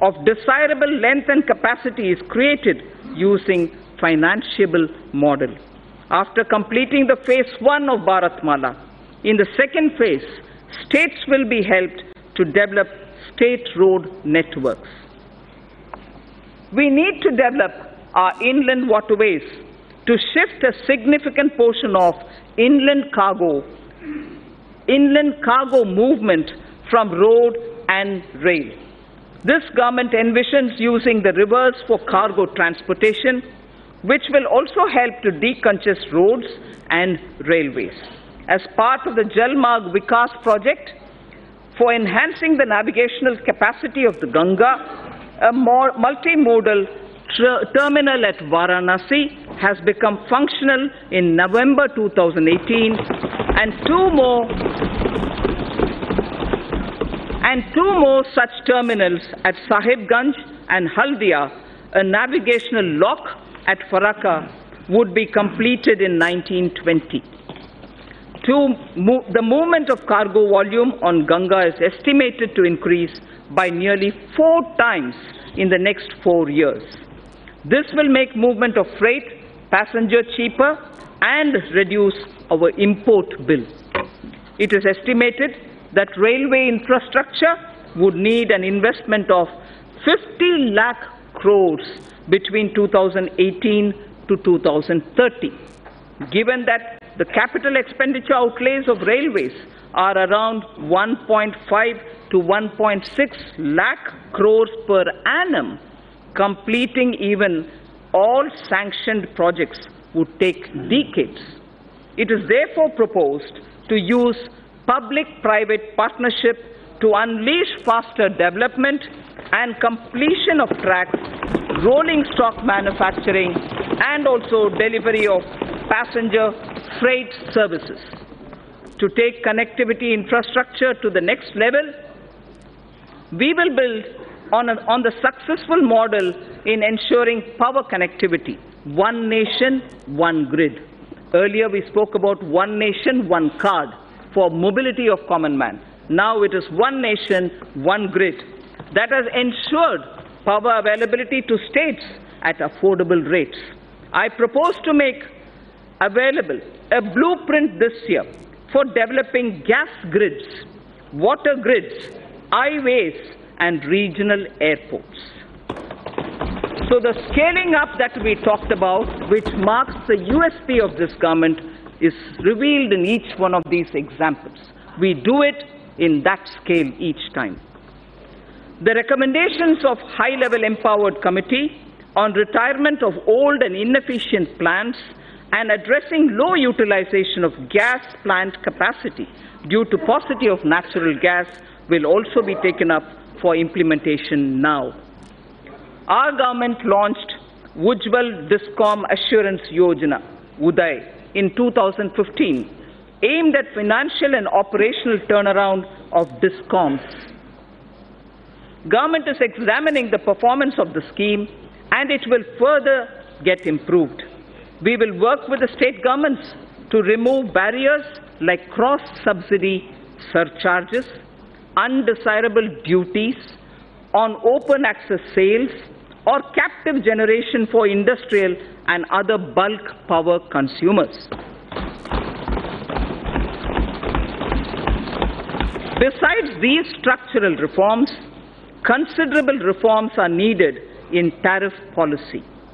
of desirable length and capacity is created using financeable model. After completing the phase 1 of Bharatmala, in the second phase, states will be helped to develop state road networks. We need to develop our inland waterways to shift a significant portion of inland cargo movement from road and rail. This government envisions using the rivers for cargo transportation, which will also help to decongest roads and railways. As part of the Jal Marg Vikas project, for enhancing the navigational capacity of the Ganga, a multimodal terminal at Varanasi has become functional in November 2018, and two more such terminals at Sahibganj and Haldia, a navigational lock at Farakka, would be completed in 1920. The movement of cargo volume on Ganga is estimated to increase by nearly 4 times in the next 4 years. This will make movement of freight, passenger cheaper and reduce our import bill. It is estimated that railway infrastructure would need an investment of 50 lakh crores between 2018 to 2030. Given that the capital expenditure outlays of railways are around 1.5 to 1.6 lakh crores per annum, completing even all sanctioned projects would take decades. It is therefore proposed to use public-private partnership to unleash faster development and completion of tracks, rolling stock manufacturing, and also delivery of passenger freight services. To take connectivity infrastructure to the next level, we will build on the successful model in ensuring power connectivity, one nation, one grid. Earlier we spoke about one nation, one card for mobility of common man. Now it is one nation, one grid that has ensured power availability to states at affordable rates. I propose to make available a blueprint this year for developing gas grids, water grids, highways, and regional airports. So the scaling up that we talked about, which marks the USP of this government, is revealed in each one of these examples. We do it in that scale each time. The recommendations of high-level empowered committee on retirement of old and inefficient plants and addressing low utilization of gas plant capacity due to paucity of natural gas will also be taken up for implementation now. Our government launched Ujjwal Discom Assurance Yojana, UDAY, in 2015, aimed at financial and operational turnaround of discoms. Government is examining the performance of the scheme, and it will further get improved. We will work with the state governments to remove barriers like cross-subsidy surcharges, undesirable duties on open access sales, or captive generation for industrial and other bulk power consumers. Besides these structural reforms, considerable reforms are needed in tariff policy.